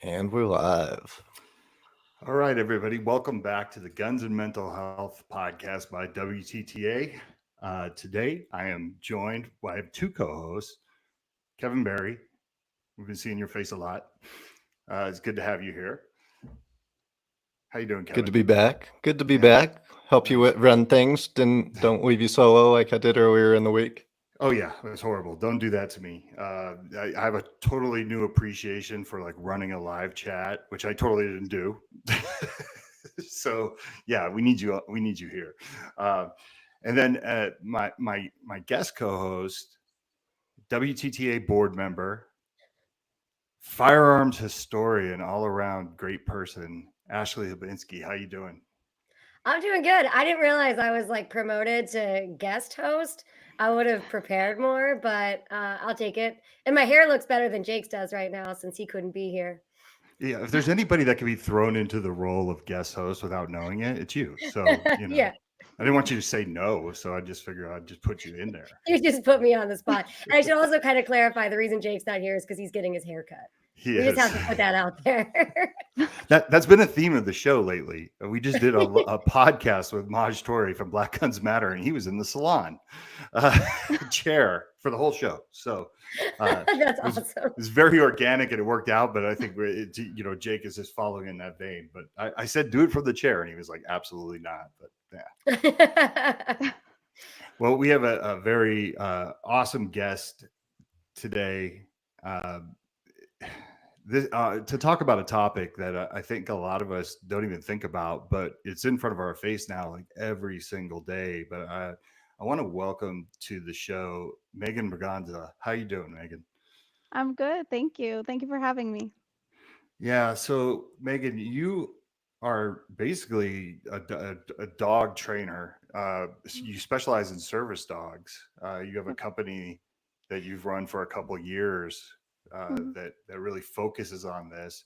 And we're live. All right, everybody. Welcome back to the Guns and Mental Health podcast by WTTA. Today, I am joined by two co-hosts, Kevin Barry. We've been seeing your face a lot. It's good to have you here. How you doing, Good to Kevin? be back. Good to be Yeah, back. Help you nice. run things. Don't leave you solo like I did earlier in the week. Oh yeah, it was horrible. Don't do that to me. I have a totally new appreciation for like running a live chat, which I totally didn't do. So yeah, we need you. We need you here. Uh, and then my guest co-host, WTTA board member, firearms historian, all around great person, Ashley Hibinsky. How you doing? I'm doing good. I didn't realize I was like promoted to guest host. I would have prepared more, but I'll take it. And my hair looks better than Jake's does right now since he couldn't be here. Yeah, if there's anybody that can be thrown into the role of guest host without knowing it, it's you. So Yeah, I didn't want you to say no, so I just figured I'd just put you in there. you just put me on the spot. And I should also kind of clarify the reason Jake's not here is because he's getting his hair cut. He We just is. have to put that out there. That's been a theme of the show lately. We just did a podcast with Maj Tory from Black Guns Matter, and he was in the salon uh, chair for the whole show. So That's it awesome. was very organic and it worked out. But I think Jake is just following in that vein. But I said do it from the chair, and he was like, absolutely not. But yeah. Well, we have a very awesome guest today. Uh, to talk about a topic that I think a lot of us don't even think about, but it's in front of our face now, like every single day. But I want to welcome to the show Megan Braganza. How you doing, Megan? I'm good. Thank you. Thank you for having me. Yeah. So Megan, you are basically a dog trainer. You specialize in service dogs. You have a Yep. company that you've run for a couple of years Mhm. that really focuses on this.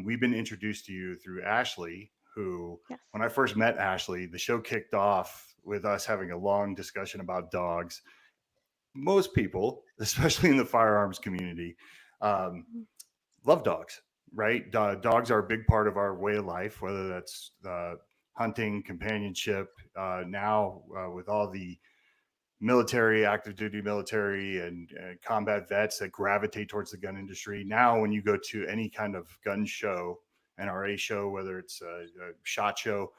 We've been introduced to you through Ashley, who, Yes. when I first met Ashley, the show kicked off with us having a long discussion about dogs. Most people, especially in the firearms community, um, Mhm. love dogs, right? Dogs are a big part of our way of life, whether that's hunting, companionship. Now, with all the military, active duty military, and combat vets that gravitate towards the gun industry. Now, when you go to any kind of gun show, NRA show, whether it's a shot show,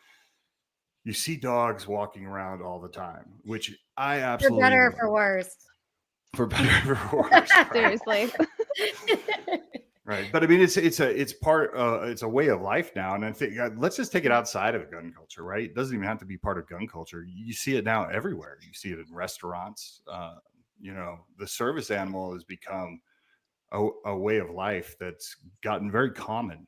you see dogs walking around all the time, which I For absolutely better or love. for worse. For better or for worse, right? Seriously. Right, but I mean, it's part it's a way of life now, and I think let's just take it outside of gun culture, right? It doesn't even have to be part of gun culture. You see it now everywhere. You see it in restaurants. The service animal has become a way of life that's gotten very common,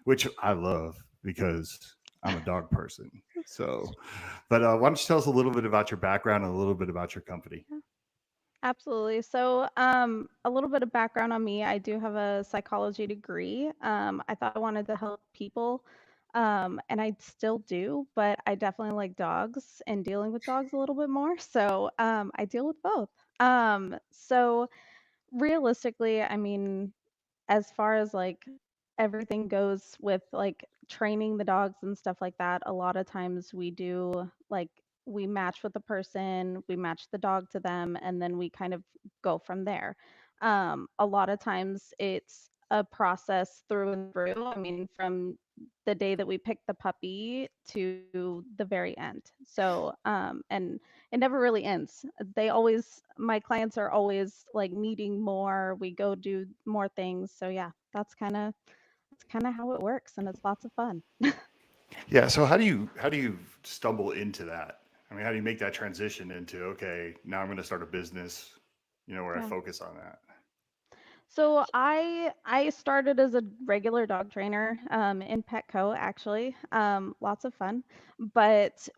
which I love because I'm a dog person. So, but why don't you tell us a little bit about your background and a little bit about your company? Yeah, absolutely. So, a little bit of background on me. I do have a psychology degree. I thought I wanted to help people, and I still do, but I definitely like dogs and dealing with dogs a little bit more. So, I deal with both. So realistically, I mean, as far as like everything goes with like training the dogs and stuff like that, a lot of times we do like we match with the person, we match the dog to them, and then we kind of go from there. A lot of times it's a process through and through. I mean, from the day that we pick the puppy to the very end. So, and it never really ends. My clients are always like needing more. We go do more things. So yeah, that's kind of how it works, and it's lots of fun. Yeah. So how do you stumble into that? I mean, how do you make that transition into okay, now I'm going to start a business, where I Yeah. focus on that? So I started as a regular dog trainer in Petco actually. Lots of fun, but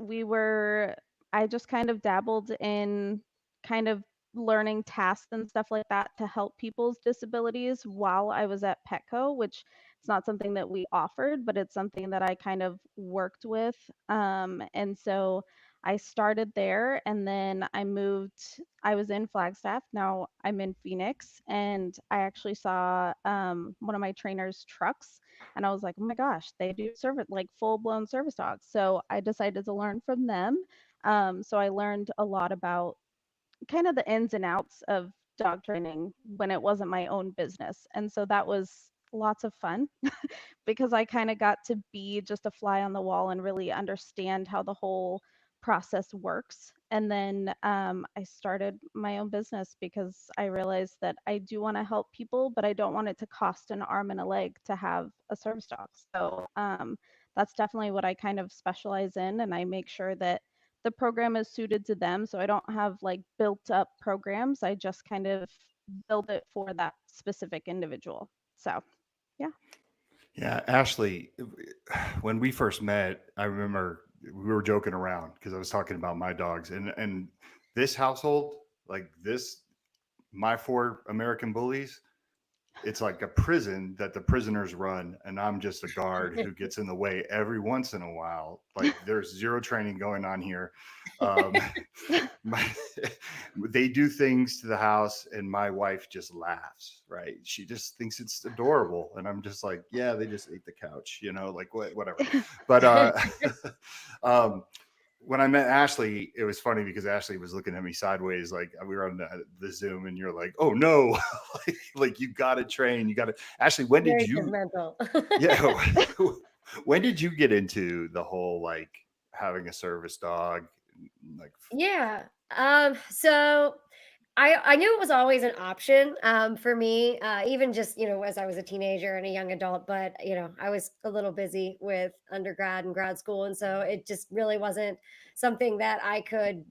I just kind of dabbled in kind of learning tasks and stuff like that to help people's disabilities while I was at Petco, which it's not something that we offered, but it's something that I kind of worked with. And so I started there and then I was in Flagstaff. Now I'm in Phoenix, and I actually saw one of my trainer's trucks, and I was like, oh my gosh, they do service, like full blown service dogs. So I decided to learn from them. So I learned a lot about kind of the ins and outs of dog training when it wasn't my own business. And so that was lots of fun because I kind of got to be just a fly on the wall and really understand how the whole process works. And then I started my own business because I realized that I do want to help people, but I don't want it to cost an arm and a leg to have a service dog. So that's definitely what I kind of specialize in. And I make sure that the program is suited to them. So I don't have like built up programs. I just kind of build it for that specific individual. So, yeah. Yeah, Ashley, when we first met, I remember we were joking around because I was talking about my dogs and this household, like this, my 4 American bullies, it's like a prison that the prisoners run, and I'm just a guard who gets in the way every once in a while. Like there's zero training going on here. Um, they do things to the house, and my wife just laughs. Right? She just thinks it's adorable, and I'm just like, yeah, they just ate the couch, like whatever. But um, when I met Ashley, it was funny because Ashley was looking at me sideways, like we were on the Zoom, and you're like, "Oh no, like you got to train, you got to." Ashley, when did Very you? judgmental. Yeah, when did you get into the whole like having a service dog? Like, Yeah. So I knew it was always an option for me, even just, as I was a teenager and a young adult, but, I was a little busy with undergrad and grad school. And so it just really wasn't something that I could,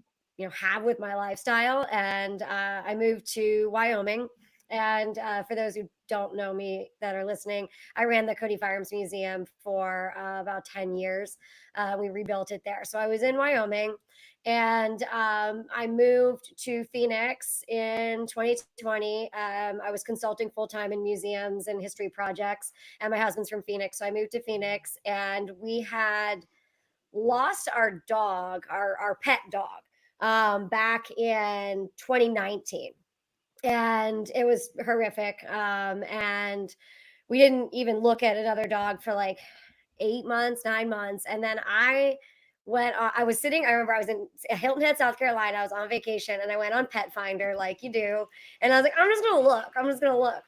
have with my lifestyle. And I moved to Wyoming. And for those who don't know me that are listening, I ran the Cody Firearms Museum for about 10 years. We rebuilt it there. So I was in Wyoming. And I moved to Phoenix in 2020. I was consulting full time in museums and history projects, and my husband's from Phoenix. So I moved to Phoenix, and we had lost our dog, our pet dog, back in 2019. And it was horrific. And we didn't even look at another dog for like 8 months, 9 months. And then I was sitting, I remember I was in Hilton Head, South Carolina. I was on vacation and I went on Pet Finder like you do. And I was like, I'm just going to look.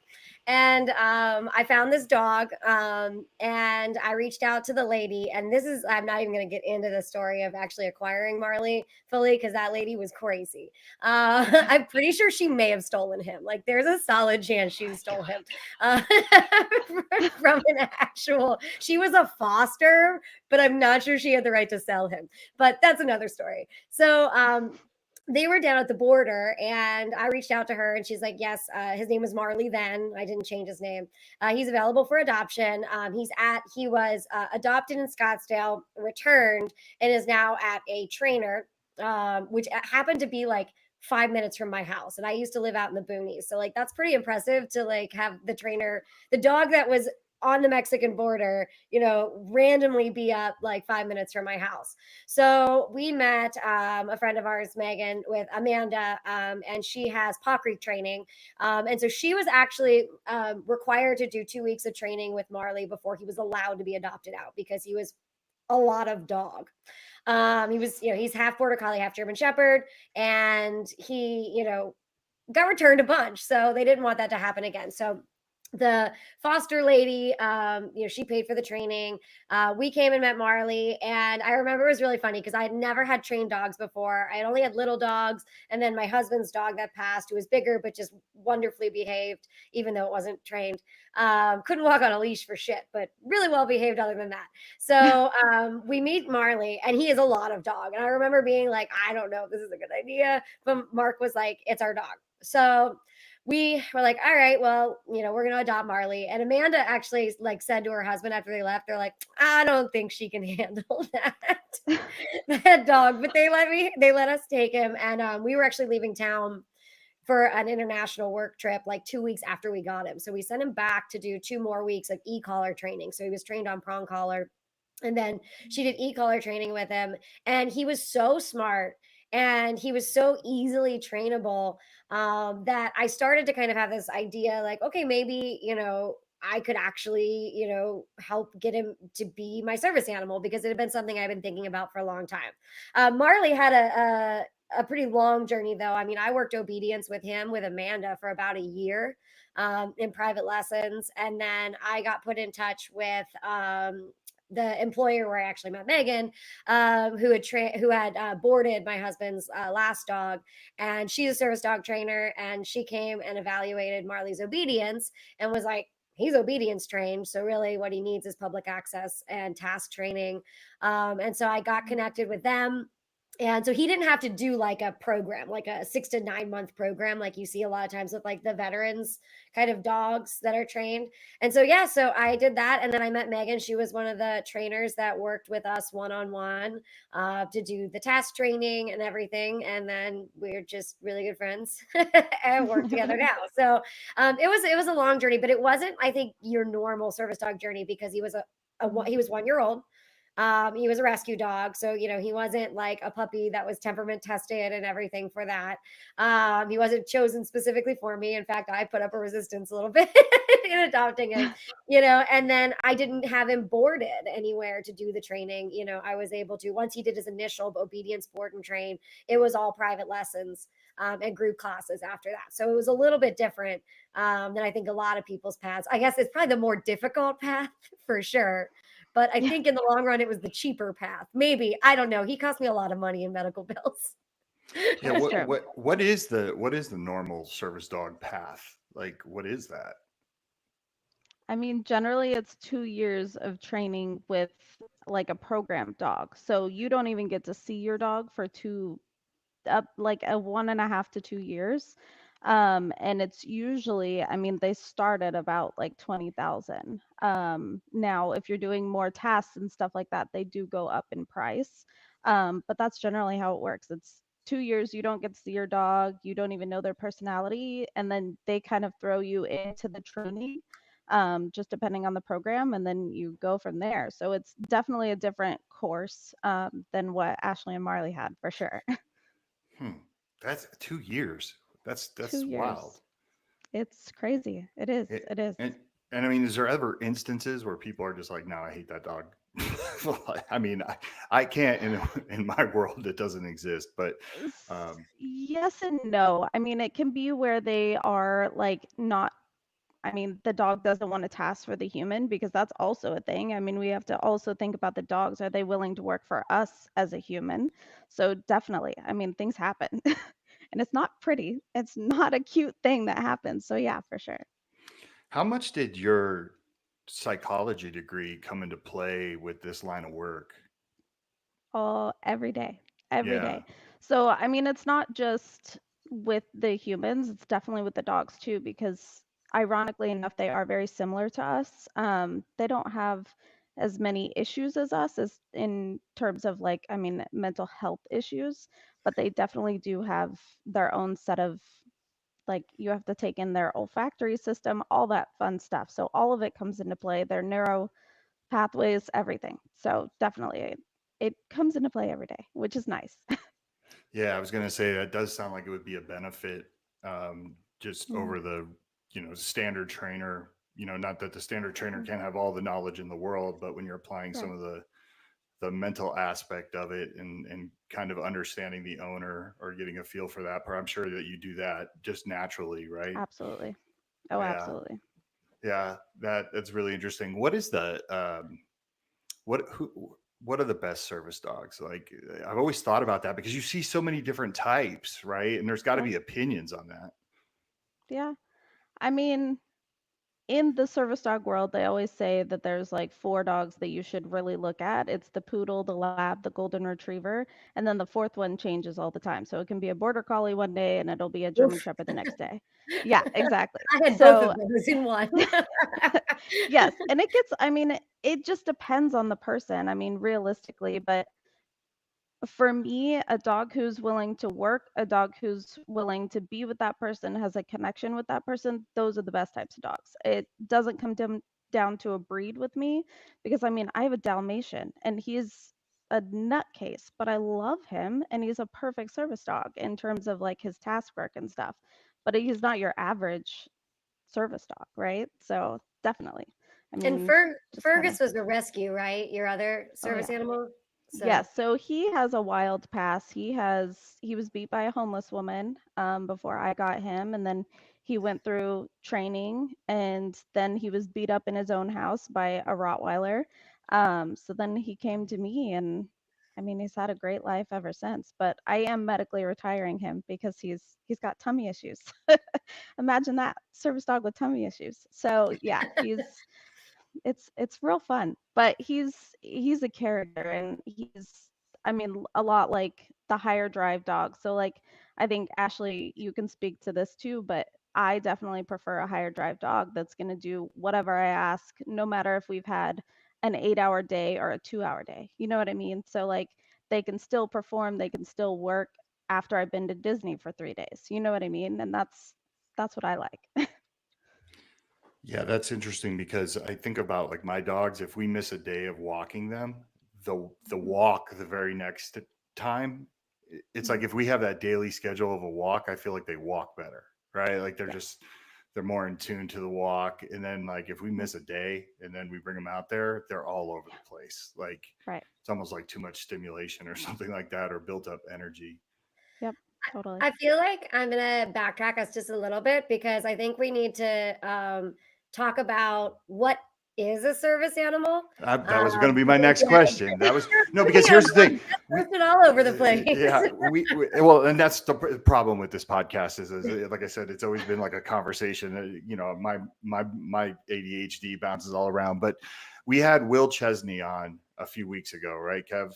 And I found this dog and I reached out to the lady. And I'm not even going to get into the story of actually acquiring Marley fully because that lady was crazy. I'm pretty sure she may have stolen him. Like there's a solid chance she stole him uh, from an she was a foster, but I'm not sure she had the right to sell him. But that's another story. So they were down at the border and I reached out to her and she's like, yes, his name was Marley then. I didn't change his name. He's available for adoption. He was adopted in Scottsdale, returned, and is now at a trainer, which happened to be like 5 minutes from my house. And I used to live out in the boonies. So like, that's pretty impressive to like have the trainer, the dog that was on the Mexican border, randomly be up like 5 minutes from my house. So we met a friend of ours, Megan, with Amanda, and she has paw creek training. And so she was actually required to do 2 weeks of training with Marley before he was allowed to be adopted out because he was a lot of dog. He's half border collie, half German shepherd, and he, got returned a bunch. So they didn't want that to happen again. So the foster lady, she paid for the training. We came and met Marley, and I remember it was really funny because I had never had trained dogs before. I had only had little dogs, and then my husband's dog that passed, who was bigger but just wonderfully behaved, even though it wasn't trained. Couldn't walk on a leash for shit, but really well behaved other than that. So we meet Marley, and he is a lot of dog. And I remember being like, I don't know if this is a good idea, but Mark was like, it's our dog. So we were like, all right, well, we're going to adopt Marley. And Amanda actually like said to her husband after they left, they're like, I don't think she can handle that dog, but they let us take him. And we were actually leaving town for an international work trip like 2 weeks after we got him. So we sent him back to do 2 more weeks of e-collar training. So he was trained on prong collar. And then she did e-collar training with him, and he was so smart and he was so easily trainable, that I started to kind of have this idea like, okay, maybe, I could actually, help get him to be my service animal, because it had been something I've been thinking about for a long time. Marley had a pretty long journey, though. I mean, I worked obedience with him, with Amanda, for about a year, in private lessons. And then I got put in touch with the employer where I actually met Megan, who had boarded my husband's last dog, and she's a service dog trainer, and she came and evaluated Marley's obedience and was like, he's obedience trained, so really what he needs is public access and task training. And so I got connected with them. And so he didn't have to do like a program, like a 6 to 9 month program, like you see a lot of times with like the veterans kind of dogs that are trained. And so, yeah, so I did that. And then I met Megan. She was one of the trainers that worked with us one on one to do the task training and everything. And then we're just really good friends and work together now. So it was a long journey, but it wasn't, I think, your normal service dog journey, because he was he was 1 year old. He was a rescue dog, so he wasn't like a puppy that was temperament tested and everything for that. He wasn't chosen specifically for me. In fact, I put up a resistance a little bit in adopting him, and then I didn't have him boarded anywhere to do the training. I was able to, once he did his initial obedience board and train, it was all private lessons and group classes after that. So it was a little bit different than I think a lot of people's paths. I guess it's probably the more difficult path for sure. But I think in the long run, it was the cheaper path. Maybe. I don't know. He cost me a lot of money in medical bills. Yeah, That's true. what is the normal service dog path? Like, what is that? I mean, generally it's 2 years of training with like a programmed dog. So you don't even get to see your dog for like a 1.5 to 2 years. And it's usually, I mean, they start at about like 20,000. Now, if you're doing more tasks and stuff like that, they do go up in price. But that's generally how it works. It's 2 years, you don't get to see your dog, you don't even know their personality, and then they kind of throw you into the training, just depending on the program, and then you go from there. So it's definitely a different course than what Ashley and Marley had for sure. Hmm. That's 2 years. That's 2 years. wild. It's crazy. It is. It, It is. and I mean, is there ever instances where people are just like, no, I hate that dog? Well, I mean, I can't in my world, it doesn't exist. But Yes and no. I mean, it can be where they are like not, I mean, the dog doesn't want to task for the human, because that's also a thing. I mean, we have to also think about the dogs. Are they willing to work for us as a human? So definitely, I mean, things happen. And it's not pretty. It's not a cute thing that happens. So yeah, for sure. how much did your psychology degree come into play with this line of work? Oh, every day, every Yeah. day. So, I mean, it's not just with the humans, it's definitely with the dogs too, because ironically enough, they are very similar to us. They don't have as many issues as us, as in terms of like, I mean, mental health issues, but they definitely do have their own set of, like, you have to take in their olfactory system, all that fun stuff. So all of it comes into play, their neuro pathways, everything. So definitely it comes into play every day, which is nice. Yeah, I was going to say that does sound like it would be a benefit, just Yeah. over the, standard trainer. Not that the standard trainer can't have all the knowledge in the world, but when you're applying some Right. of the mental aspect of it, and kind of understanding the owner or getting a feel for that part, I'm sure that you do that just naturally, right? Absolutely. Oh, Yeah, absolutely. yeah, that's really interesting. What is the what are the best service dogs? Like, I've always thought about that because you see so many different types, right? And there's got to Yeah. be opinions on that. Yeah. I mean, in the service dog world, they always say that there's like four dogs that you should really look at. It's the poodle, the lab, the golden retriever, and then the fourth one changes all the time. So it can be a border collie one day and it'll be a German Oof. shepherd the next day. Yeah, exactly. I had both So of those in one. yes, and it gets, I mean, it just depends on the person. I mean, realistically, but for me, a dog who's willing to work, a dog who's willing to be with that person, has a connection with that person, those are the best types of dogs. It doesn't come down to a breed with me, because I mean, I have a Dalmatian and he's a nutcase, but I love him and he's a perfect service dog in terms of like his task work and stuff. But he's not your average service dog, right? So definitely. I And mean, just kind of, Fergus was a rescue, right? Your other oh yeah. service animal. So Yes, so he has a wild past. He was beat by a homeless woman before I got him, and then he went through training, and then he was beat up in his own house by a Rottweiler. So then he came to me, and I mean, he's had a great life ever since. But I am medically retiring him because he's got tummy issues. Imagine that, service dog with tummy issues. So yeah, it's real fun, but he's a character, and he's, I mean, a lot like the higher drive dog. So like, I think Ashley, you can speak to this too, but I definitely prefer a higher drive dog that's going to do whatever I ask, no matter if we've had an 8-hour day or a 2-hour day, you know what I mean? So like, they can still perform, they can still work after I've been to Disney for 3 days, you know what I mean? And that's what I like. Yeah, that's interesting because I think about like my dogs. If we miss a day of walking them, the walk the very next time, it's like if we have that daily schedule of a walk, I feel like they walk better, right? Like they're Yeah. just they're more in tune to the walk. And then like if we miss a day and then we bring them out there, they're all over the place. Like Right. it's almost like too much stimulation or something like that, or built up energy. Yep. Totally. I feel like I'm gonna backtrack us just a little bit because I think we need to talk about what is a service animal. That was going to be my next Yeah, question. That was no, moving because on, here's the thing. that's posted all over the place. Yeah, well, and that's the problem with this podcast is like I said, it's always been like a conversation. You know, my ADHD bounces all around. But we had Will Chesney on a few weeks ago, right, Kev?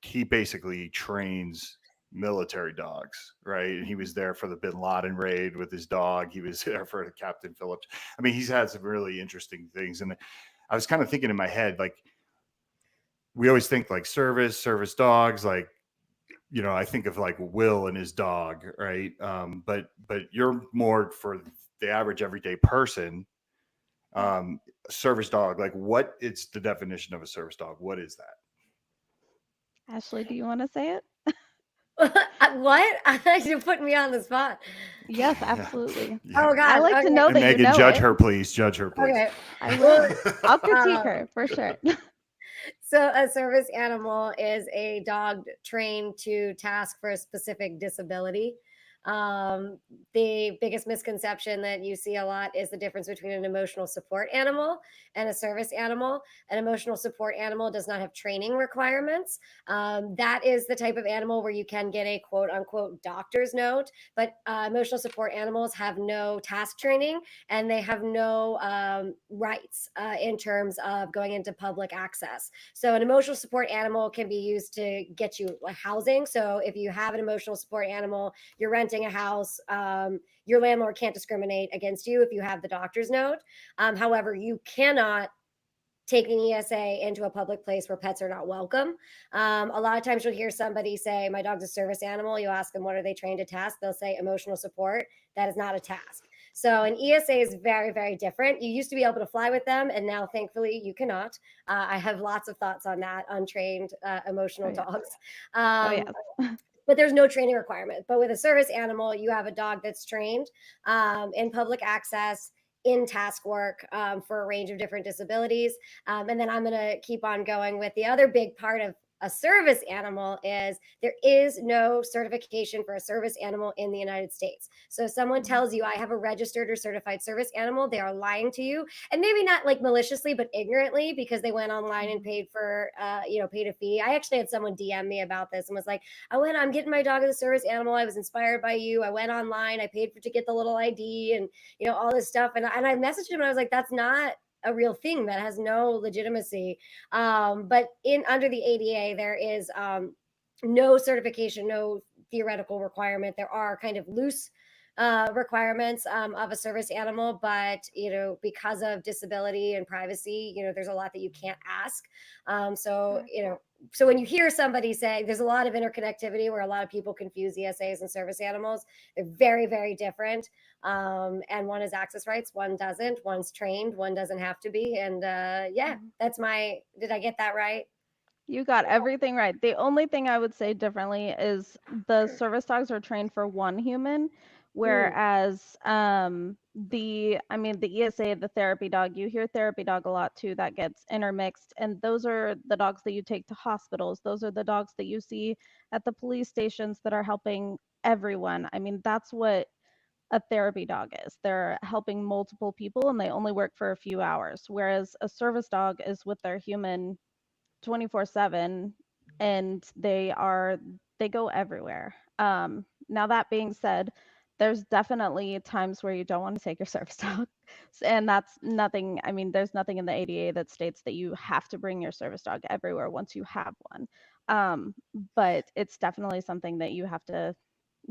He basically trains military dogs, right? And he was there for the Bin Laden raid with his dog. He was there for Captain Phillips. I mean, he's had some really interesting things. And I was kind of thinking in my head, like, we always think like service dogs, like, you know, I think of like Will and his dog, right? But you're more for the average everyday person. Service dog, like what is the definition of a service dog? What is that? Ashley, do you want to say it? What? You're putting me on the spot. Yes, absolutely. Yeah. Oh God. I like to know And that Megan, you know judge it. her, please. Judge her, please. Okay. I will. I'll Um, critique her for sure. So a service animal is a dog trained to task for a specific disability. The biggest misconception that you see a lot is the difference between an emotional support animal and a service animal. An emotional support animal does not have training requirements. That is the type of animal where you can get a quote unquote doctor's note, but emotional support animals have no task training and they have no rights in terms of going into public access. So an emotional support animal can be used to get you housing. So if you have an emotional support animal, you're renting a house, your landlord can't discriminate against you if you have the doctor's note. However, you cannot take an ESA into a public place where pets are not welcome. A lot of times you'll hear somebody say, my dog's a service animal. You ask them, what are they trained to task? They'll say emotional support. That is not a task. So an ESA is very, very different. You used to be able to fly with them, and now thankfully you cannot. I have lots of thoughts on that, untrained emotional dogs. Oh yes. But there's no training requirement. But with a service animal, you have a dog that's trained in public access, in task work for a range of different disabilities. And then I'm going to keep on going with the other big part of a service animal is there is no certification for a service animal in the United States. So if someone tells you I have a registered or certified service animal, they are lying to you, and maybe not like maliciously, but ignorantly because they went online and paid for, paid a fee. I actually had someone DM me about this and was like, I'm getting my dog as a service animal. I was inspired by you. I went online, I paid to get the little ID and, all this stuff. And I messaged him and I was like, that's not a real thing, that has no legitimacy. But under the ADA, there is no certification, no theoretical requirement. There are kind of loose requirements of a service animal, but because of disability and privacy, there's a lot that you can't ask. So so when you hear somebody say, there's a lot of interconnectivity where a lot of people confuse ESAs and service animals. They're very, very different. And one has access rights, one doesn't. One's trained, one doesn't have to be. And yeah, that's my, did I get that right? You got everything right. The only thing I would say differently is the service dogs are trained for one human, whereas the ESA, the therapy dog, you hear therapy dog a lot too, that gets intermixed, and those are the dogs that you take to hospitals. Those are the dogs that you see at the police stations that are helping everyone. I mean, that's what a therapy dog is. They're helping multiple people and they only work for a few hours, whereas a service dog is with their human 24/7, and they go everywhere. Now that being said, there's definitely times where you don't want to take your service dog. And that's nothing, I mean, there's nothing in the ADA that states that you have to bring your service dog everywhere once you have one. But it's definitely something that you have to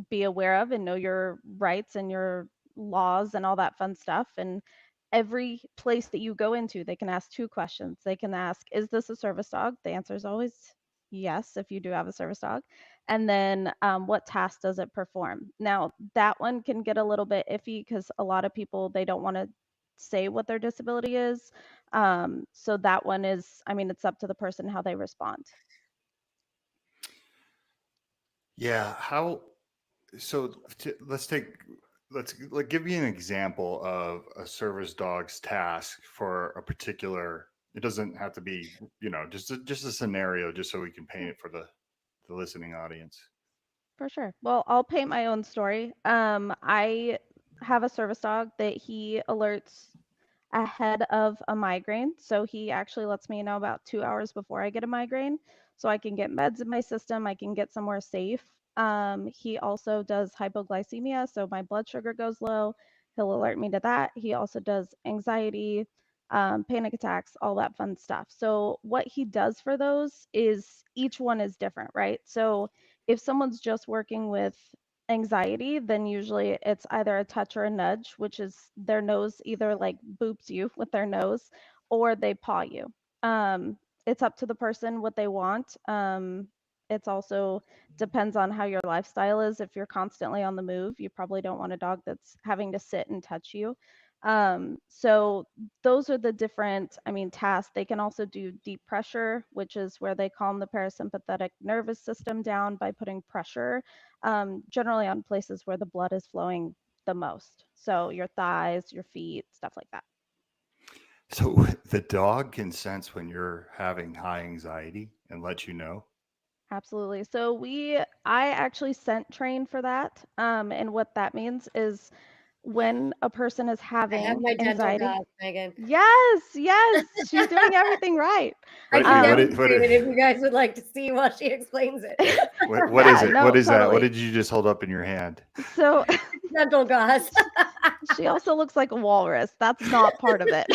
be aware of and know your rights and your laws and all that fun stuff. And every place that you go into, they can ask two questions. They can ask, is this a service dog? The answer is always yes, if you do have a service dog. And then what task does it perform? Now, that one can get a little bit iffy because a lot of people, they don't want to say what their disability is. So that one is, I mean, it's up to the person how they respond. Yeah. Let's give me an example of a service dog's task for a particular, it doesn't have to be, just a scenario, just so we can paint it for the listening audience. For sure. Well, I'll paint my own story. I have a service dog that he alerts ahead of a migraine. So he actually lets me know about 2 hours before I get a migraine so I can get meds in my system. I can get somewhere safe. He also does hypoglycemia. So my blood sugar goes low. He'll alert me to that. He also does anxiety, panic attacks, all that fun stuff. So what he does for those is each one is different, right? So if someone's just working with anxiety, then usually it's either a touch or a nudge, which is their nose either like boops you with their nose or they paw you. It's up to the person what they want. It's also depends on how your lifestyle is. If you're constantly on the move, you probably don't want a dog that's having to sit and touch you. So those are the different, I mean, tasks. They can also do deep pressure, which is where they calm the parasympathetic nervous system down by putting pressure, generally on places where the blood is flowing the most. So your thighs, your feet, stuff like that. So the dog can sense when you're having high anxiety and let you know. Absolutely. So I actually scent train for that. And what that means is when a person is I have having my dental anxiety. gauze, Megan. Yes, she's doing everything right. I can What demonstrate it if you guys would like to see while she explains it. What Yeah, is it? no, What is that? What totally. did you just hold up in your hand? So Dental gauze. she also looks like a walrus. That's not part of it.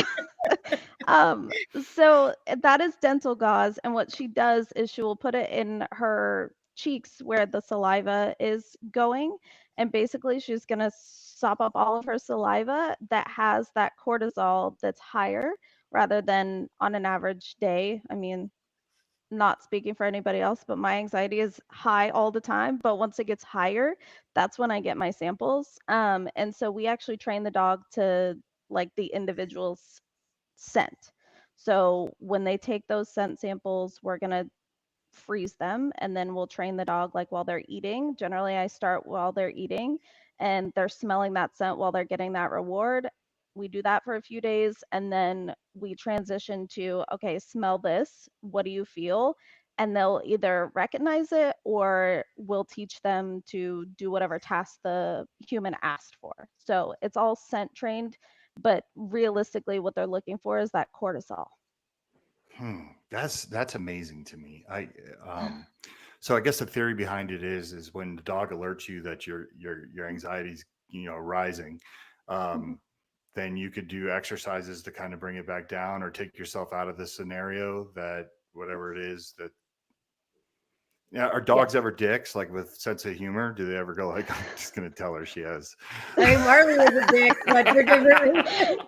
So that is dental gauze, and what she does is she will put it in her cheeks where the saliva is going, and basically she's gonna sop up all of her saliva that has that cortisol that's higher rather than on an average day. I mean, not speaking for anybody else, but my anxiety is high all the time. But once it gets higher, that's when I get my samples. And so we actually train the dog to like the individual's scent. So when they take those scent samples, we're going to freeze them and then we'll train the dog like while they're eating. Generally, I start while they're eating and they're smelling that scent while they're getting that reward. We do that for a few days and then we transition to, okay, smell this. What do you feel? And they'll either recognize it or we'll teach them to do whatever task the human asked for. So it's all scent trained, but realistically, what they're looking for is that cortisol. That's amazing to me. So I guess the theory behind it is when the dog alerts you that your anxiety's rising, then you could do exercises to kind of bring it back down or take yourself out of the scenario that whatever it is that Yeah, are Yeah. dogs ever dicks, like with sense of humor? Do they ever go like, I'm just gonna tell her she has? I mean, Marley is a dick, but for different reasons.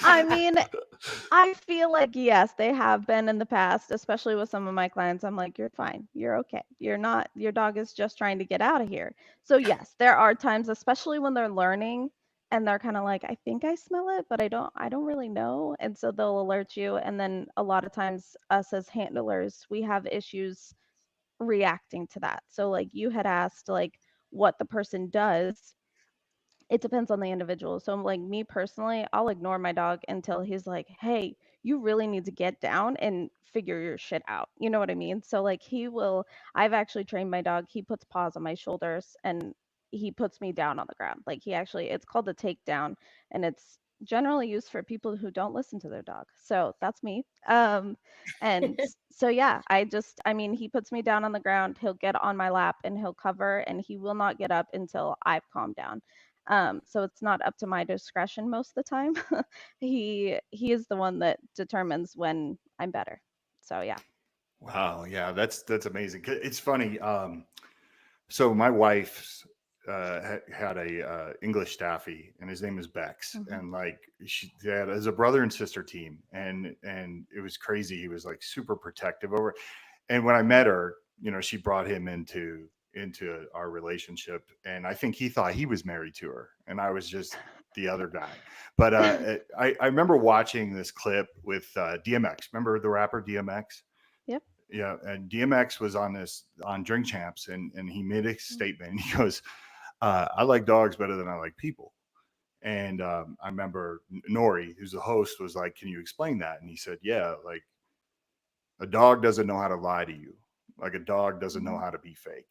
I mean, I feel like yes, they have been in the past, especially with some of my clients. I'm like, you're fine, you're okay. You're not, your dog is just trying to get out of here. So yes, there are times, especially when they're learning and they're kind of like, I think I smell it, but I don't really know. And so they'll alert you. And then a lot of times us as handlers, we have issues reacting to that. So like you had asked like what the person does, it depends on the individual. So, like me personally, I'll ignore my dog until he's like, "Hey, you really need to get down and figure your shit out." You know what I mean? So, like, I've actually trained my dog. He puts paws on my shoulders and he puts me down on the ground. Like, it's called a takedown, and it's generally used for people who don't listen to their dog. So, that's me. So yeah, I mean, he puts me down on the ground, he'll get on my lap and he'll cover, and he will not get up until I've calmed down. So it's not up to my discretion most of the time. He is the one that determines when I'm better. So yeah. Wow, yeah, that's amazing. It's funny. So my wife's had a English staffy, and his name is Bex, Mhm. and like they had as a brother and sister team, and it was crazy. He was like super protective over. And when I met her, she brought him into our relationship, and I think he thought he was married to her, and I was just the other guy. But I remember watching this clip with DMX. Remember the rapper DMX? Yep. Yeah, and DMX was on Drink Champs, and he made a statement. He goes, "I like dogs better than I like people." And I remember Nori, who's the host, was like, "Can you explain that?" And he said, "Yeah, like a dog doesn't know how to lie to you. Like a dog doesn't know Mhm. how to be fake."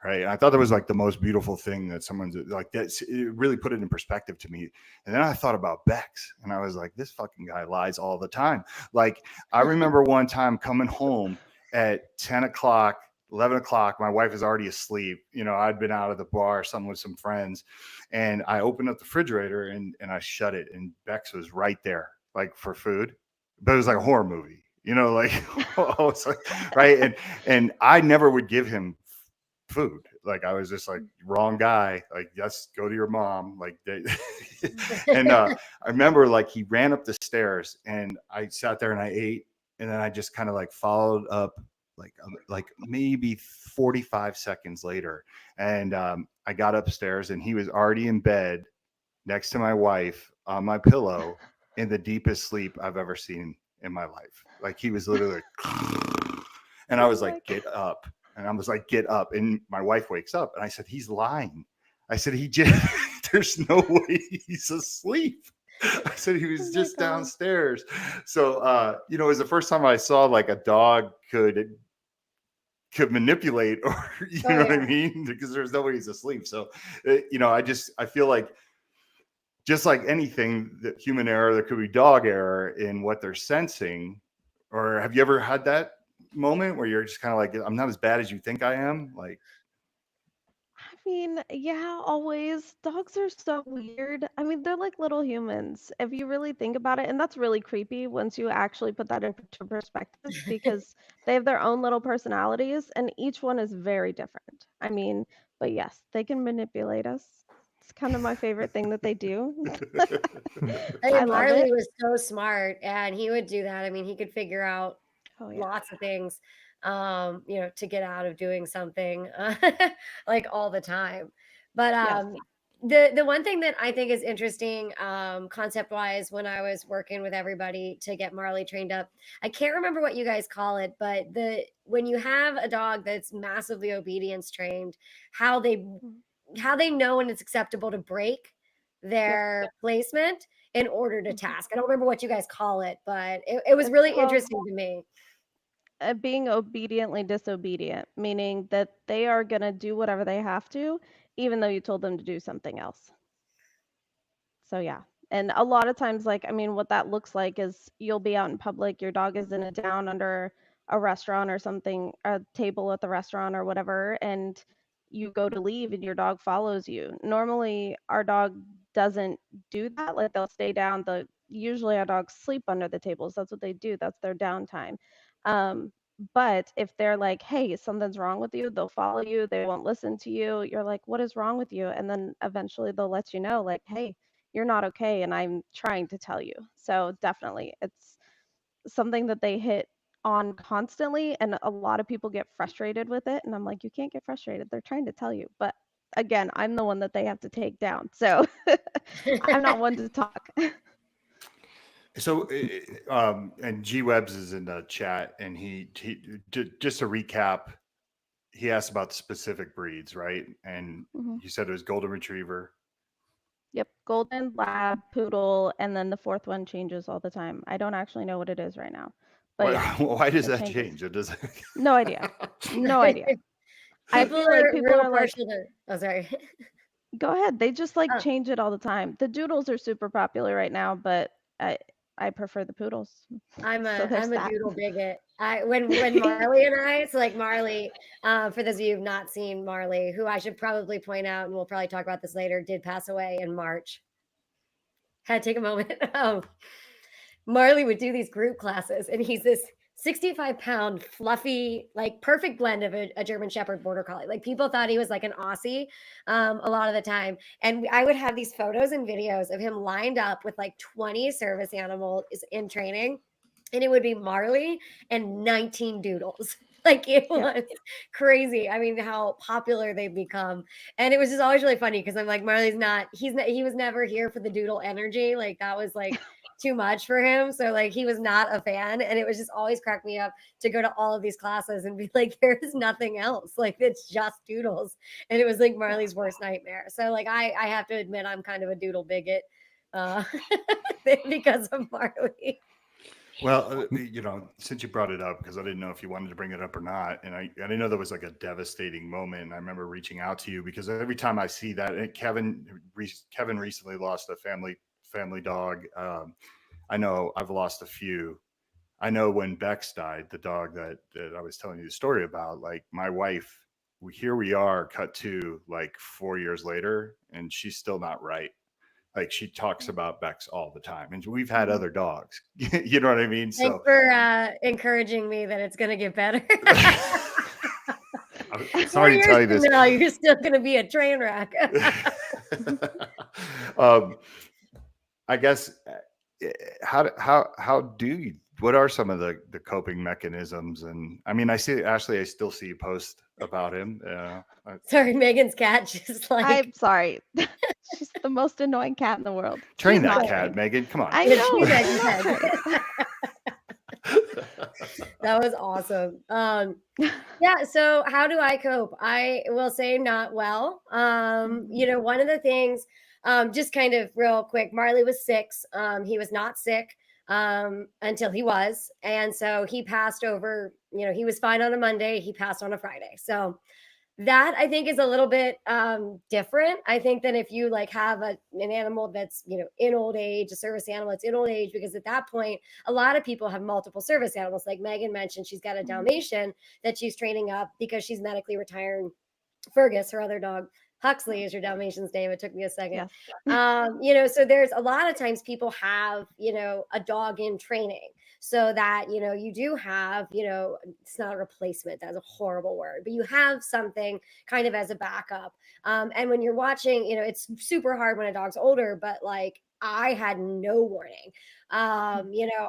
Right. And I thought that was like the most beautiful thing that someone's like that. It really put it in perspective to me. And then I thought about Bex, and I was like, this fucking guy lies all the time. Like I remember one time coming home at 10 o'clock, 11 o'clock. My wife is already asleep. I'd been out of the bar, something with some friends. And I opened up the refrigerator and I shut it. And Bex was right there, like for food. But it was like a horror movie, like, oh, it's like, right. And I never would give him food. Like I was just like wrong guy. Like, yes, go to your mom. Like and I remember like he ran up the stairs and I sat there and I ate, and then I just kind of like followed up like maybe 45 seconds later, and I got upstairs and he was already in bed next to my wife on my pillow in the deepest sleep I've ever seen in my life. Like he was literally and I Oh was my like, get up. And I was like, get up. And my wife wakes up and I said, he's lying. I said, he just, there's no way he's asleep. I said, he Oh was my just God. downstairs. So, it was the first time I saw like a dog could manipulate, or you Oh know what I yeah. mean? Because there's no way he's asleep. So, I feel like just like anything, that human error, there could be dog error in what they're sensing. Or have you ever had that moment where you're just kind of like, I'm not as bad as you think I am? Like, I mean, yeah, always. Dogs are so weird. I mean, they're like little humans if you really think about it. And that's really creepy once you actually put that into perspective because they have their own little personalities and each one is very different. I mean, but yes, they can manipulate us. It's kind of my favorite thing that they do. I I mean, love it. Marley was so smart, and he would do that. I mean, he could figure out Oh, yeah. lots of things, to get out of doing something, like all the time. But Yes. the one thing that I think is interesting, concept wise, when I was working with everybody to get Marley trained up, I can't remember what you guys call it, but when you have a dog that's massively obedience trained, how they Mhm. how they know when it's acceptable to break Yep. their placement in order to Mhm. task. I don't remember what you guys call it, but it was It's really called interesting to me. being obediently disobedient, meaning that they are going to do whatever they have to, even though you told them to do something else. So yeah. And a lot of times, like, I mean, what that looks like is you'll be out in public, your dog is in a down under a restaurant or something, a table at the restaurant or whatever, and you go to leave and your dog follows you. Normally, our dog doesn't do that. Like, they'll stay down. Usually our dogs sleep under the tables. That's what they do. That's their downtime. But if they're like, hey, something's wrong with you, they'll follow you, they won't listen to you. You're like, what is wrong with you? And then eventually they'll let you know, like, hey, you're not okay. And I'm trying to tell you. So definitely, it's something that they hit on constantly. And a lot of people get frustrated with it. And I'm like, you can't get frustrated. They're trying to tell you. But again, I'm the one that they have to take down. So I'm not one to talk. So, and G Webs is in the chat, and he just to recap, he asked about the specific breeds, right? And Mhm. you said it was golden retriever. Yep, golden, lab, poodle, and then the fourth one changes all the time. I don't actually know what it is right now, but yeah, Why does it that changes. change? It doesn't. No idea. No idea. I People feel like are people real are like, partial to. Oh, sorry. go ahead. They just like Oh, change it all the time. The doodles are super popular right now, but I prefer the poodles. So there's I'm a that. doodle bigot. When Marley and I, so like Marley, for those of you who've not seen Marley, who I should probably point out, and we'll probably talk about this later, did pass away in March. Had to take a moment. Marley would do these group classes, and he's this 65-pound, fluffy, like perfect blend of a German Shepherd Border Collie. Like people thought he was like an Aussie a lot of the time. And I would have these photos and videos of him lined up with like 20 service animals in training. And it would be Marley and 19 doodles. Like it Yep. was crazy. I mean, how popular they've become. And it was just always really funny because I'm like, he was never here for the doodle energy. Like that was like too much for him. So like he was not a fan. And it was just always crack me up to go to all of these classes and be like, there is nothing else. Like it's just doodles. And it was like Marley's worst nightmare. So like I have to admit I'm kind of a doodle bigot because of Marley. Well, since you brought it up, because I didn't know if you wanted to bring it up or not, and I didn't know there was like a devastating moment. I remember reaching out to you because every time I see that, and Kevin recently lost a family dog. I know I've lost a few. I know when Bex died, the dog that I was telling you the story about, like my wife, here we are, cut to like 4 years later, and she's still not right. Like she talks about Bex all the time, and we've had other dogs. You know what I mean? Thanks for encouraging me that it's going to get better. I'm sorry to tell you this. No, you're still going to be a train wreck. I guess how do you? What are some of the coping mechanisms? And I mean, I still see you post about him. Sorry, Megan's cat just like. I'm sorry. She's the most annoying cat in the world. Train She's that not cat, trained. Megan. Come on. I know. That was awesome. Yeah. So how do I cope? I will say not well. One of the things, just kind of real quick, Marley was 6. He was not sick until he was. And so he passed over, he was fine on a Monday. He passed on a Friday. So that I think is a little bit different. I think than if you like have an animal that's in old age, a service animal that's in old age, because at that point a lot of people have multiple service animals. Like Megan mentioned, she's got a Dalmatian that she's training up because she's medically retiring. Fergus, her other dog. Huxley is your Dalmatian's name. It took me a second. Yes. So there's a lot of times people have, a dog in training so that, you do have, it's not a replacement. That's a horrible word, but you have something kind of as a backup. And when you're watching, it's super hard when a dog's older, but like I had no warning. I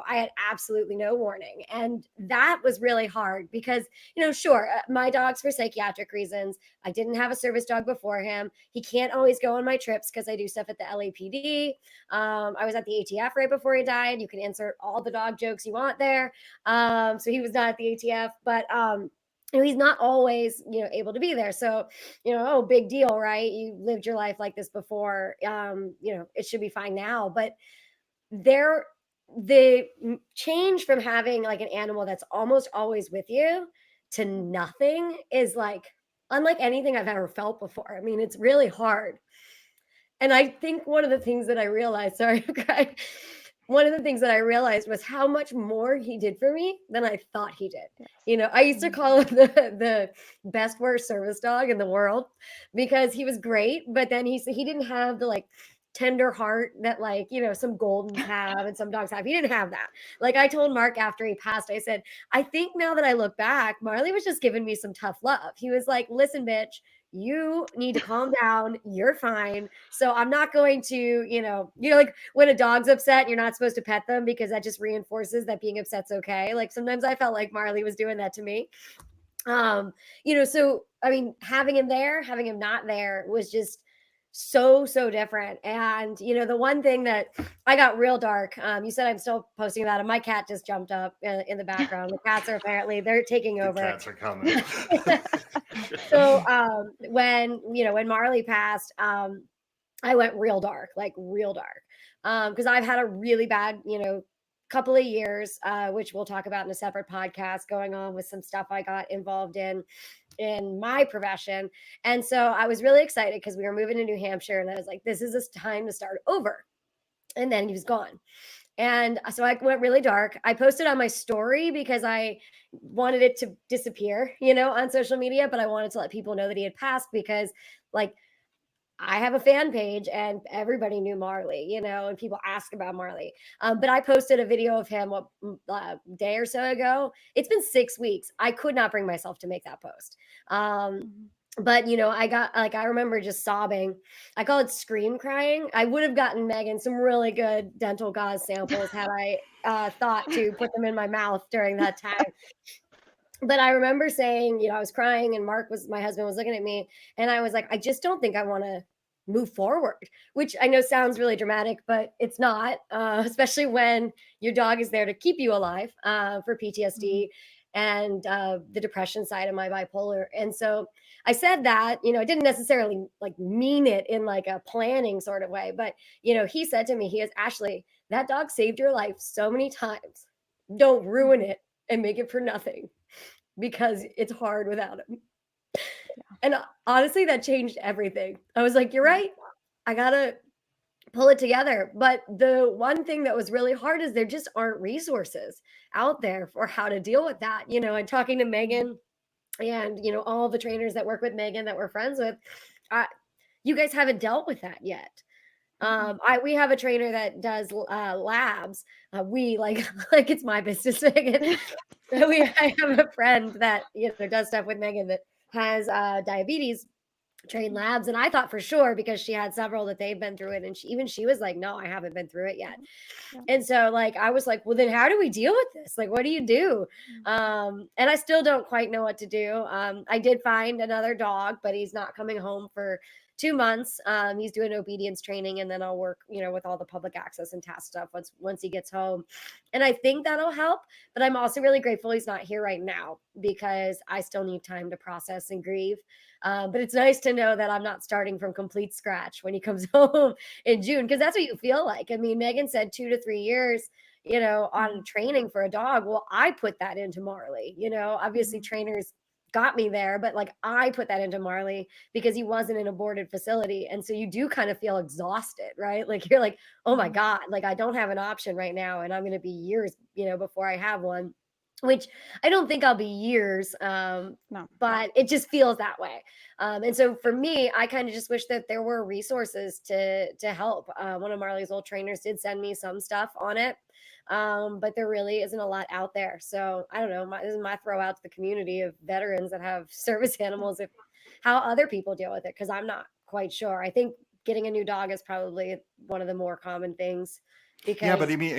had absolutely no warning. And that was really hard because, sure, my dog's for psychiatric reasons. I didn't have a service dog before him. He can't always go on my trips because I do stuff at the LAPD. I was at the ATF right before he died. You can insert all the dog jokes you want there. So he was not at the ATF, but he's not always, able to be there. So, big deal, right? You lived your life like this before. It should be fine now. But the change from having like an animal that's almost always with you to nothing is like unlike anything I've ever felt before. I mean, it's really hard. And I think one of the things that I realized, sorry, okay, one of the things that I realized was how much more he did for me than I thought he did. Yes. I used to call him the best worst service dog in the world because he was great, but then he didn't have the like tender heart that like, some Goldens have and some dogs have. He didn't have that. Like I told Mark after he passed, I said, I think now that I look back, Marley was just giving me some tough love. He was like, listen, bitch, you need to calm down. You're fine. So I'm not going to, like when a dog's upset, you're not supposed to pet them because that just reinforces that being upset's okay. Like sometimes I felt like Marley was doing that to me. So I mean, having him there, having him not there was just so different. And the one thing that I got real dark, you said I'm still posting about it. My cat just jumped up in the background. The cats are apparently they're taking over. The cats are coming. So when Marley passed, I went real dark, like real dark, because I've had a really bad couple of years, which we'll talk about in a separate podcast, going on with some stuff I got involved in my profession. And so I was really excited because we were moving to New Hampshire, and I was like, this is a time to start over. And then he was gone. And so I went really dark. I posted on my story because I wanted it to disappear, on social media, but I wanted to let people know that he had passed because like I have a fan page and everybody knew Marley, and people ask about Marley. But I posted a video of him a day or so ago. It's been 6 weeks. I could not bring myself to make that post. But I remember just sobbing. I call it scream crying. I would have gotten Megan some really good dental gauze samples had I thought to put them in my mouth during that time. But I remember saying, I was crying and my husband was looking at me and I was like, I just don't think I want to move forward, which I know sounds really dramatic, but it's not, especially when your dog is there to keep you alive for PTSD and the depression side of my bipolar. And so I said that, I didn't necessarily like mean it in like a planning sort of way, but, he said to me, he goes, Ashley, that dog saved your life so many times. Don't ruin it and make it for nothing, because it's hard without him. Yeah. And honestly, that changed everything. I was like, you're right. I got to pull it together. But the one thing that was really hard is there just aren't resources out there for how to deal with that. And talking to Megan and, all the trainers that work with Megan that we're friends with, you guys haven't dealt with that yet. We have a trainer that does labs. We like it's my business, Megan. I have a friend that does stuff with Megan that has diabetes, trained labs, and I thought for sure because she had several that they've been through it, and she was like, no, I haven't been through it yet. Yeah. And so like I was like, well, then how do we deal with this? Like, what do you do? And I still don't quite know what to do. I did find another dog, but he's not coming home for 2 months. He's doing obedience training, and then I'll work, with all the public access and task stuff once he gets home. And I think that'll help. But I'm also really grateful he's not here right now because I still need time to process and grieve. But it's nice to know that I'm not starting from complete scratch when he comes home in June, because that's what you feel like. I mean, Megan said 2 to 3 years, on training for a dog. Well, I put that into Marley, obviously trainers got me there, but like I put that into Marley because he wasn't in a boarded facility. And so you do kind of feel exhausted, right? Like you're like, oh my God, like I don't have an option right now. And I'm going to be years, before I have one, which I don't think I'll be years. No. But it just feels that way. And so for me, I kind of just wish that there were resources to help. One of Marley's old trainers did send me some stuff on it. But there really isn't a lot out there. So I don't know. This is my throw out to the community of veterans that have service animals, how other people deal with it, because I'm not quite sure. I think getting a new dog is probably one of the more common things. Because but I mean,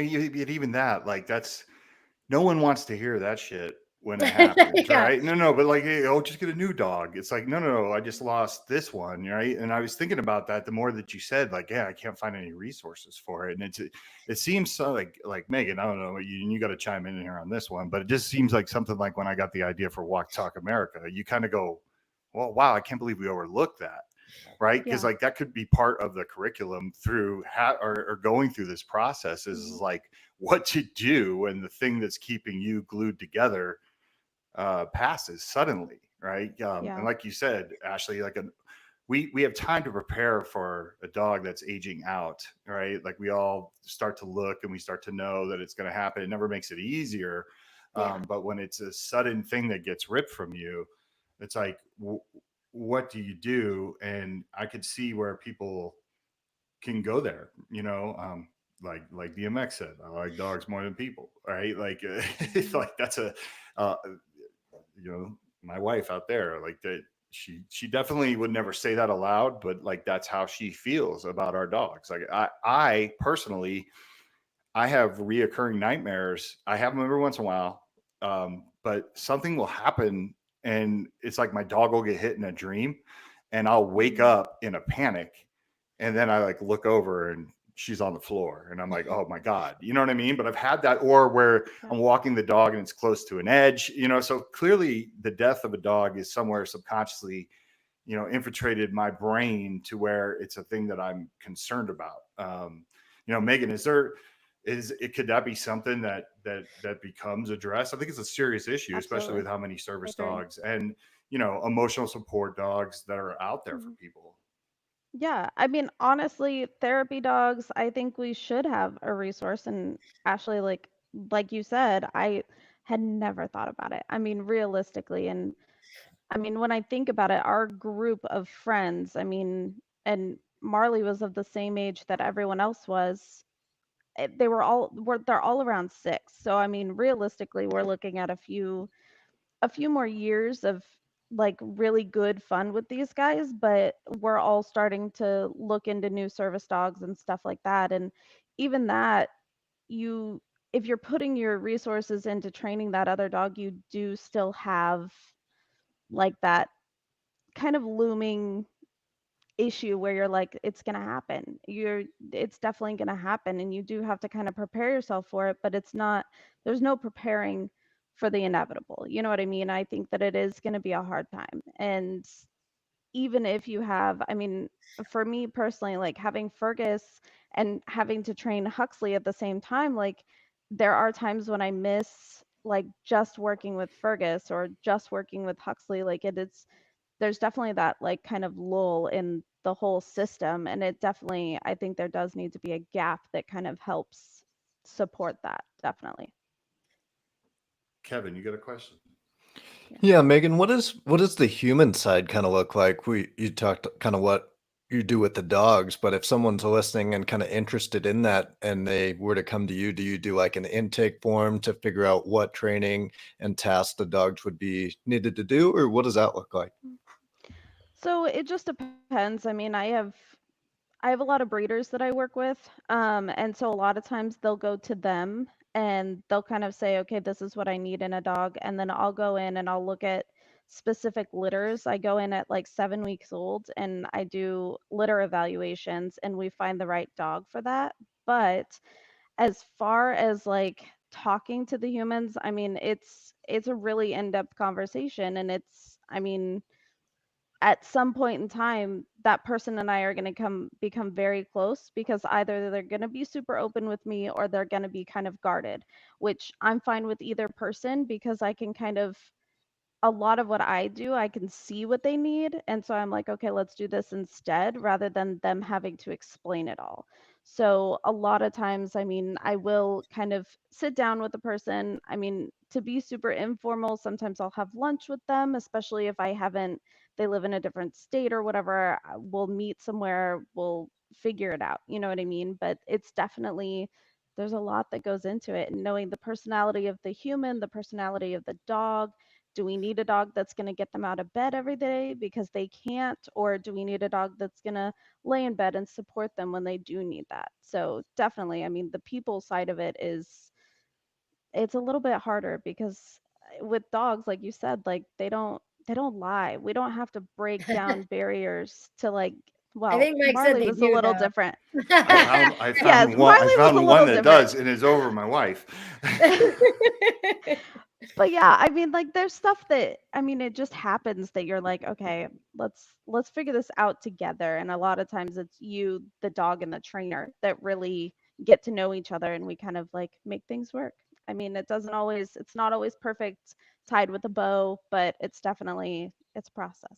even that, like that's no one wants to hear that shit when it happens, yeah. Right? No, but like, hey, just get a new dog. It's like, no, I just lost this one, right? And I was thinking about that the more that you said, like, yeah, I can't find any resources for it. And it seems so like Megan, I don't know, you got to chime in here on this one, but it just seems like something like when I got the idea for Walk Talk America, you kind of go, well, wow, I can't believe we overlooked that. Right. Because like that could be part of the curriculum through or going through this process is like what to do when the thing that's keeping you glued together passes suddenly. Right. And like you said, Ashley, like we have time to prepare for a dog that's aging out. Right. Like we all start to look and we start to know that it's going to happen. It never makes it easier. But when it's a sudden thing that gets ripped from you, it's like, what do you do? And I could see where people can go there, like DMX said, I like dogs more than people, right? Like, it's like that's uh, my wife out there, like that. She definitely would never say that aloud, but like that's how she feels about our dogs. Like I personally, I have reoccurring nightmares. I have them every once in a while, but something will happen, and it's like my dog will get hit in a dream, and I'll wake up in a panic, and then I like look over and she's on the floor, and I'm like, oh my god, you know what I mean? But I've had that, or where I'm walking the dog and it's close to an edge, So clearly, the death of a dog is somewhere subconsciously, infiltrated my brain to where it's a thing that I'm concerned about. Megan, could that be something that becomes addressed? I think it's a serious issue, especially Absolutely. with how many service I agree. dogs and emotional support dogs that are out there for people. Yeah, I mean, honestly, therapy dogs, I think we should have a resource. And Ashley, like you said, I had never thought about it. I mean, realistically, and I mean, when I think about it, our group of friends, I mean, and Marley was of the same age that everyone else was. They're all around 6. So I mean, realistically, we're looking at a few more years of like really good fun with these guys, but we're all starting to look into new service dogs and stuff like that. And even that, you if you're putting your resources into training that other dog, you do still have like that kind of looming issue where you're like, it's going to happen. It's definitely going to happen, and you do have to kind of prepare yourself for it, but there's no preparing for the inevitable. You know what I mean? I think that it is going to be a hard time. And even if you have, I mean, for me personally, like having Fergus and having to train Huxley at the same time, like there are times when I miss like just working with Fergus or just working with Huxley. Like there's definitely that like kind of lull in the whole system, and it definitely, I think there does need to be a gap that kind of helps support that, definitely. Kevin, you got a question? Yeah, Megan, what does the human side kind of look like? You talked kind of what you do with the dogs, but if someone's listening and kind of interested in that and they were to come to you, do you do like an intake form to figure out what training and tasks the dogs would be needed to do, or what does that look like? So it just depends. I mean, I have a lot of breeders that I work with. And so a lot of times they'll go to them and they'll kind of say, okay, this is what I need in a dog. And then I'll go in and I'll look at specific litters. I go in at like 7 weeks old and I do litter evaluations and we find the right dog for that. But as far as like talking to the humans, I mean, it's a really in-depth conversation, and I mean, at some point in time, that person and I are going to become very close, because either they're going to be super open with me or they're going to be kind of guarded, which I'm fine with either person, because I can kind of, a lot of what I do, I can see what they need. And so I'm like, okay, let's do this instead, rather than them having to explain it all. So a lot of times, I mean, I will kind of sit down with the person. I mean, to be super informal, sometimes I'll have lunch with them, especially if they live in a different state or whatever. We'll meet somewhere, we'll figure it out. You know what I mean? But it's definitely, there's a lot that goes into it, and knowing the personality of the human, the personality of the dog. Do we need a dog that's going to get them out of bed every day because they can't? Or do we need a dog that's going to lay in bed and support them when they do need that? So definitely, I mean, the people side of it it's a little bit harder, because with dogs, like you said, like they don't lie. We don't have to break down barriers to like, I well, think Mike said Marley they was a do, little though. different. I Yes, found one. I Marley was a found one little that different. does, and is over my wife. But yeah, I mean, like there's stuff that, I mean, it just happens that you're like, okay, let's figure this out together. And a lot of times it's you, the dog, and the trainer that really get to know each other, and we kind of like make things work. I mean, it's not always perfect, tied with a bow, but it's a process.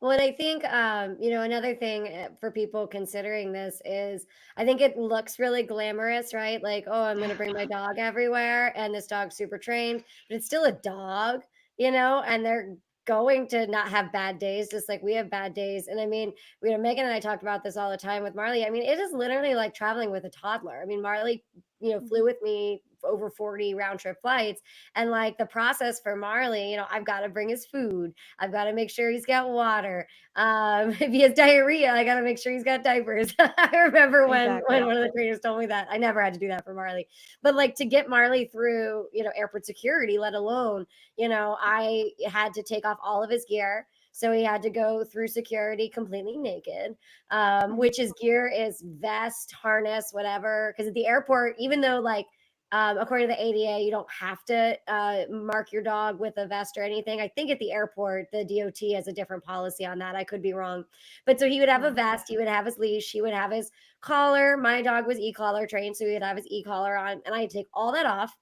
Well, and I think, another thing for people considering this is I think it looks really glamorous, right? Like, oh, I'm going to bring my dog everywhere and this dog's super trained, but it's still a dog, and they're going to not have bad days, just like we have bad days. And I mean, Megan and I talked about this all the time with Marley. I mean, it is literally like traveling with a toddler. I mean, Marley, flew with me over 40 round trip flights. And like the process for Marley, I've got to bring his food. I've got to make sure he's got water. If he has diarrhea, I got to make sure he's got diapers. I remember when one of the trainers told me that. I never had to do that for Marley. But like to get Marley through, airport security, let alone, I had to take off all of his gear. So he had to go through security completely naked, which his gear is vest, harness, whatever. Because at the airport, even though like, according to the ADA, you don't have to mark your dog with a vest or anything. I think at the airport, the DOT has a different policy on that. I could be wrong. But so he would have a vest, he would have his leash, he would have his collar. My dog was e-collar trained, so he would have his e-collar on, and I had to take all that off.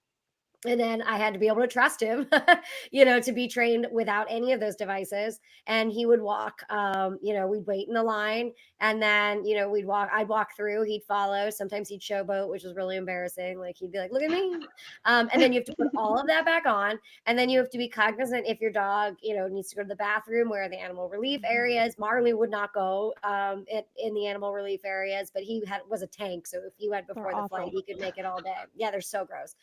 And then I had to be able to trust him, to be trained without any of those devices. And he would walk, we'd wait in the line, and then, I'd walk through, he'd follow. Sometimes he'd showboat, which was really embarrassing. Like he'd be like, look at me. And then you have to put all of that back on. And then you have to be cognizant if your dog, needs to go to the bathroom, where are the animal relief areas. Marley would not go in the animal relief areas, but he was a tank. So if he went before the flight, he could make it all day. Yeah, they're so gross.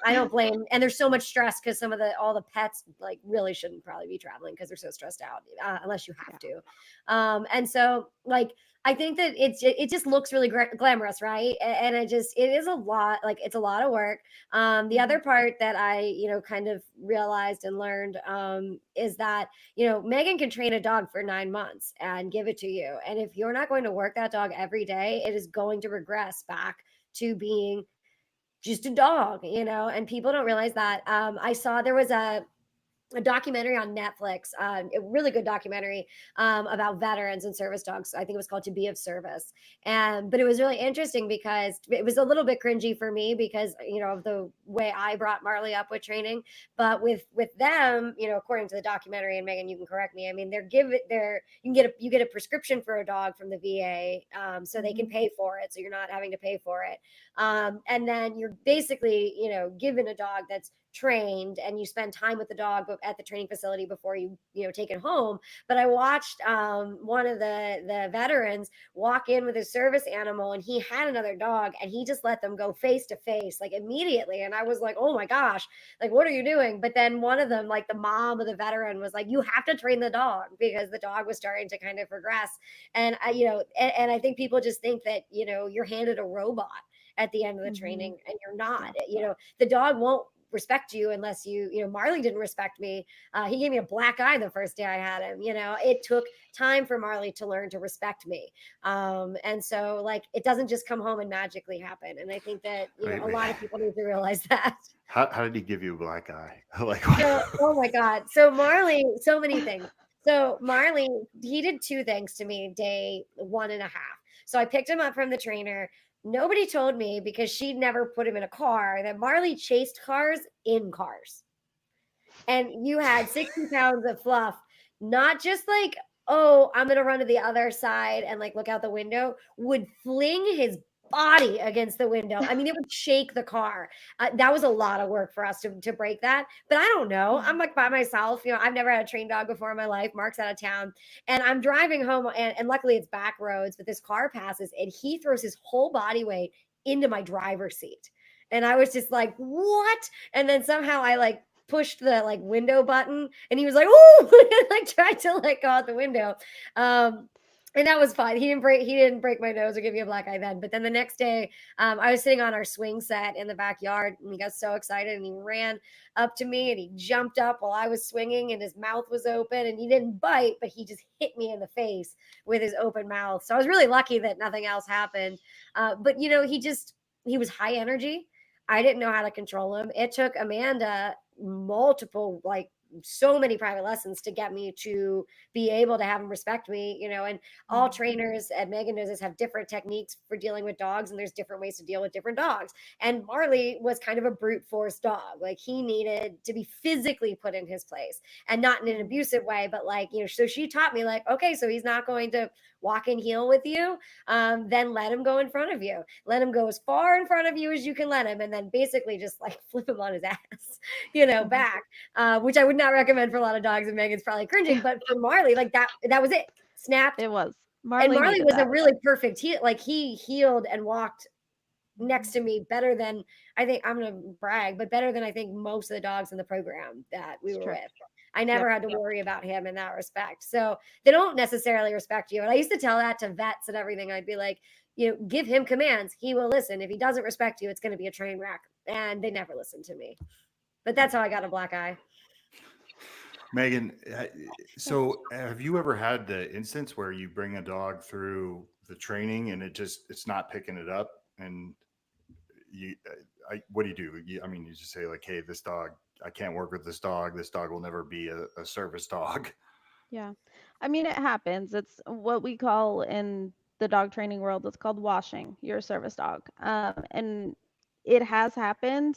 I don't blame, and there's so much stress because all the pets like really shouldn't probably be traveling because they're so stressed out, unless you have to. And so like, I think that it just looks really glamorous, right? And it is a lot, like it's a lot of work. The other part that I, kind of realized and learned, is that, Megan can train a dog for 9 months and give it to you. And if you're not going to work that dog every day, it is going to regress back to being just a dog, and people don't realize that. I saw there was a documentary on Netflix, a really good documentary about veterans and service dogs. I think it was called To Be of Service. But it was really interesting because it was a little bit cringy for me because, of the way I brought Marley up with training. But with them, according to the documentary, and Megan, you can correct me. I mean, you get a prescription for a dog from the VA, so they can pay for it. So you're not having to pay for it. And then you're basically, given a dog that's trained, and you spend time with the dog at the training facility before you take it home. But I watched one of the veterans walk in with his service animal, and he had another dog, and he just let them go face to face like immediately. And I was like, oh my gosh, like what are you doing? But then one of them, like the mom of the veteran, was like, you have to train the dog, because the dog was starting to kind of regress. And and I think people just think that you're handed a robot at the end of the training, and you're not. The dog won't respect you unless Marley didn't respect me. He gave me a black eye the first day I had him. It took time for Marley to learn to respect me. And so like, it doesn't just come home and magically happen. And I think that, a lot of people need to realize that. How did he give you a black eye? Like, oh my God. So Marley, so many things. So Marley, he did 2 things to me day 1.5. So I picked him up from the trainer. Nobody told me, because she'd never put him in a car, that Marley chased cars in cars. And you had 60 pounds of fluff, not just like, oh, I'm going to run to the other side and like look out the window, would fling his body against the window. I mean, it would shake the car. That was a lot of work for us to break that. But I don't know. I'm like by myself. I've never had a trained dog before in my life. Mark's out of town. And I'm driving home, and luckily it's back roads, but this car passes, and he throws his whole body weight into my driver's seat. And I was just like, what? And then somehow I like pushed the like window button, and he was like, oh, like tried to like go out the window. And that was fine. He didn't break my nose or give me a black eye then. But then the next day, I was sitting on our swing set in the backyard, and he got so excited, and he ran up to me, and he jumped up while I was swinging, and his mouth was open, and he didn't bite, but he just hit me in the face with his open mouth. So I was really lucky that nothing else happened. But he was high energy. I didn't know how to control him. It took Amanda multiple, like so many private lessons to get me to be able to have him respect me, and all trainers, and Megan knows this, have different techniques for dealing with dogs, and there's different ways to deal with different dogs. And Marley was kind of a brute force dog. Like he needed to be physically put in his place, and not in an abusive way, but like, so she taught me like, okay, so he's not going to walk in heel with you, then let him go in front of you. Let him go as far in front of you as you can let him, and then basically just like flip him on his ass, back. Which I would not recommend for a lot of dogs, and Megan's probably cringing, but for Marley, like that was it. Snapped. It was. And Marley Marley needed was a that. really perfect heel. Like he healed and walked next to me better than I think I'm gonna brag, but better than I think most of the dogs in the program that we It's were true. with. I never had to worry about him in that respect. So they don't necessarily respect you. And I used to tell that to vets and everything. I'd be like, give him commands. He will listen. If he doesn't respect you, it's going to be a train wreck. And they never listened to me. But that's how I got a black eye. Megan, so have you ever had the instance where you bring a dog through the training and it's not picking it up, and what do you do? You just say like, hey, this dog, I can't work with this dog. This dog will never be a service dog. Yeah. I mean, it happens. It's what we call in the dog training world, it's called washing your service dog. And it has happened.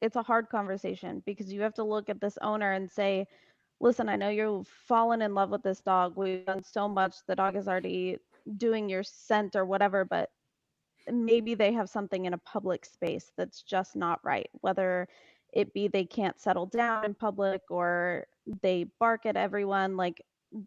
It's a hard conversation because you have to look at this owner and say, listen, I know you've fallen in love with this dog. We've done so much. The dog is already doing your scent or whatever, but maybe they have something in a public space that's just not right, whether it be they can't settle down in public or they bark at everyone. Like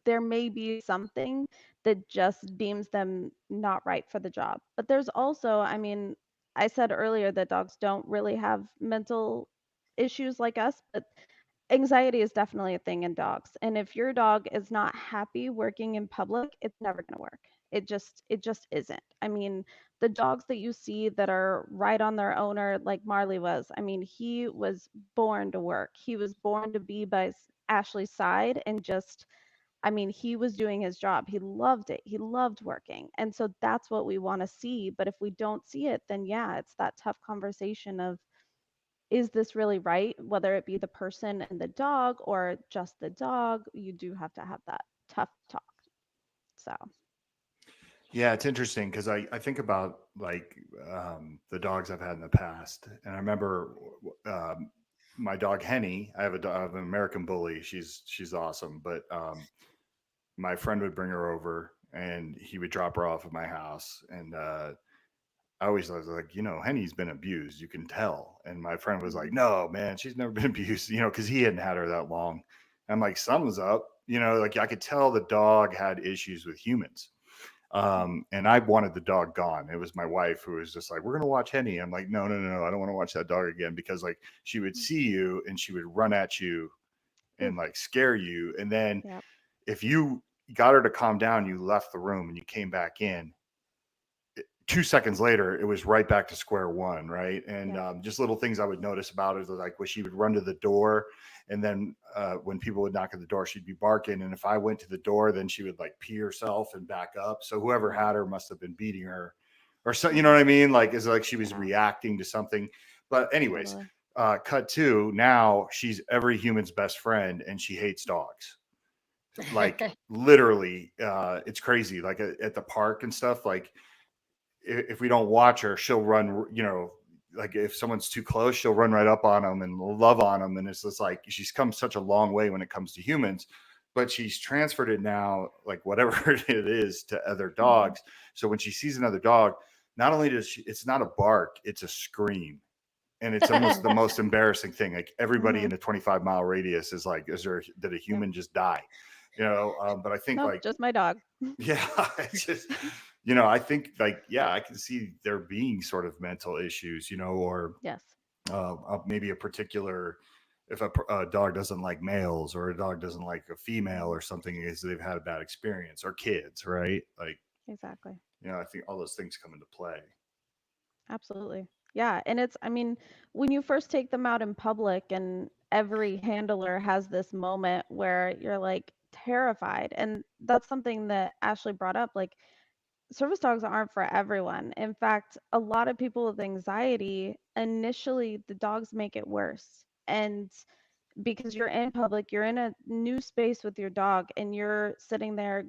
there may be something that just deems them not right for the job. But there's also, I mean, I said earlier that dogs don't really have mental issues like us, but anxiety is definitely a thing in dogs. And if your dog is not happy working in public, it's never going to work. It just isn't. I mean, the dogs that you see that are right on their owner, like Marley was, I mean, he was born to work. He was born to be by Ashley's side and just, I mean, he was doing his job. He loved it. He loved working. And so that's what we want to see. But if we don't see it, then yeah, it's that tough conversation of, is this really right? Whether it be the person and the dog or just the dog, you do have to have that tough talk. So, Yeah, it's interesting because I think about like the dogs I've had in the past, and I remember my dog Henny. I have an American Bully. She's awesome, but my friend would bring her over, and he would drop her off at my house, and I always was like, Henny's been abused. You can tell. And my friend was like, no, man, she's never been abused, because he hadn't had her that long. I'm like, something's up, like I could tell the dog had issues with humans. And I wanted the dog gone. It was my wife who was just like, we're going to watch Henny. I'm like, no, no, no, no. I don't want to watch that dog again because like she would see you and she would run at you and like scare you. And then yep. if you got her to calm down, you left the room and you came back in, 2 seconds later, it was right back to square one, right? And just little things I would notice about it, like when she would run to the door, and then when people would knock at the door, she'd be barking. And if I went to the door, then she would like pee herself and back up. So whoever had her must have been beating her, or so. You know what I mean? Like it's like she was reacting to something. But anyways, Totally. cut to now, she's every human's best friend, and she hates dogs. Like literally, it's crazy. Like at the park and stuff, like. If we don't watch her, she'll run, like if someone's too close, she'll run right up on them and love on them. And it's just like, she's come such a long way when it comes to humans, but she's transferred it now, like whatever it is, to other dogs. So when she sees another dog, not only does it's not a bark, it's a scream. And it's almost the most embarrassing thing. Like everybody in a 25-mile radius is like, did a human just die? But I think Nope, like, just my dog. yeah, it's just, I think like, yeah, I can see there being sort of mental issues, or Yes. maybe a particular, if a dog doesn't like males or a dog doesn't like a female or something, is they've had a bad experience, or kids, right? Like, Exactly. I think all those things come into play. Absolutely. Yeah. And it's, I mean, when you first take them out in public and every handler has this moment where you're like terrified. And that's something that Ashley brought up. Like, service dogs aren't for everyone. In fact, a lot of people with anxiety, initially, the dogs make it worse. And because you're in public, you're in a new space with your dog, and you're sitting there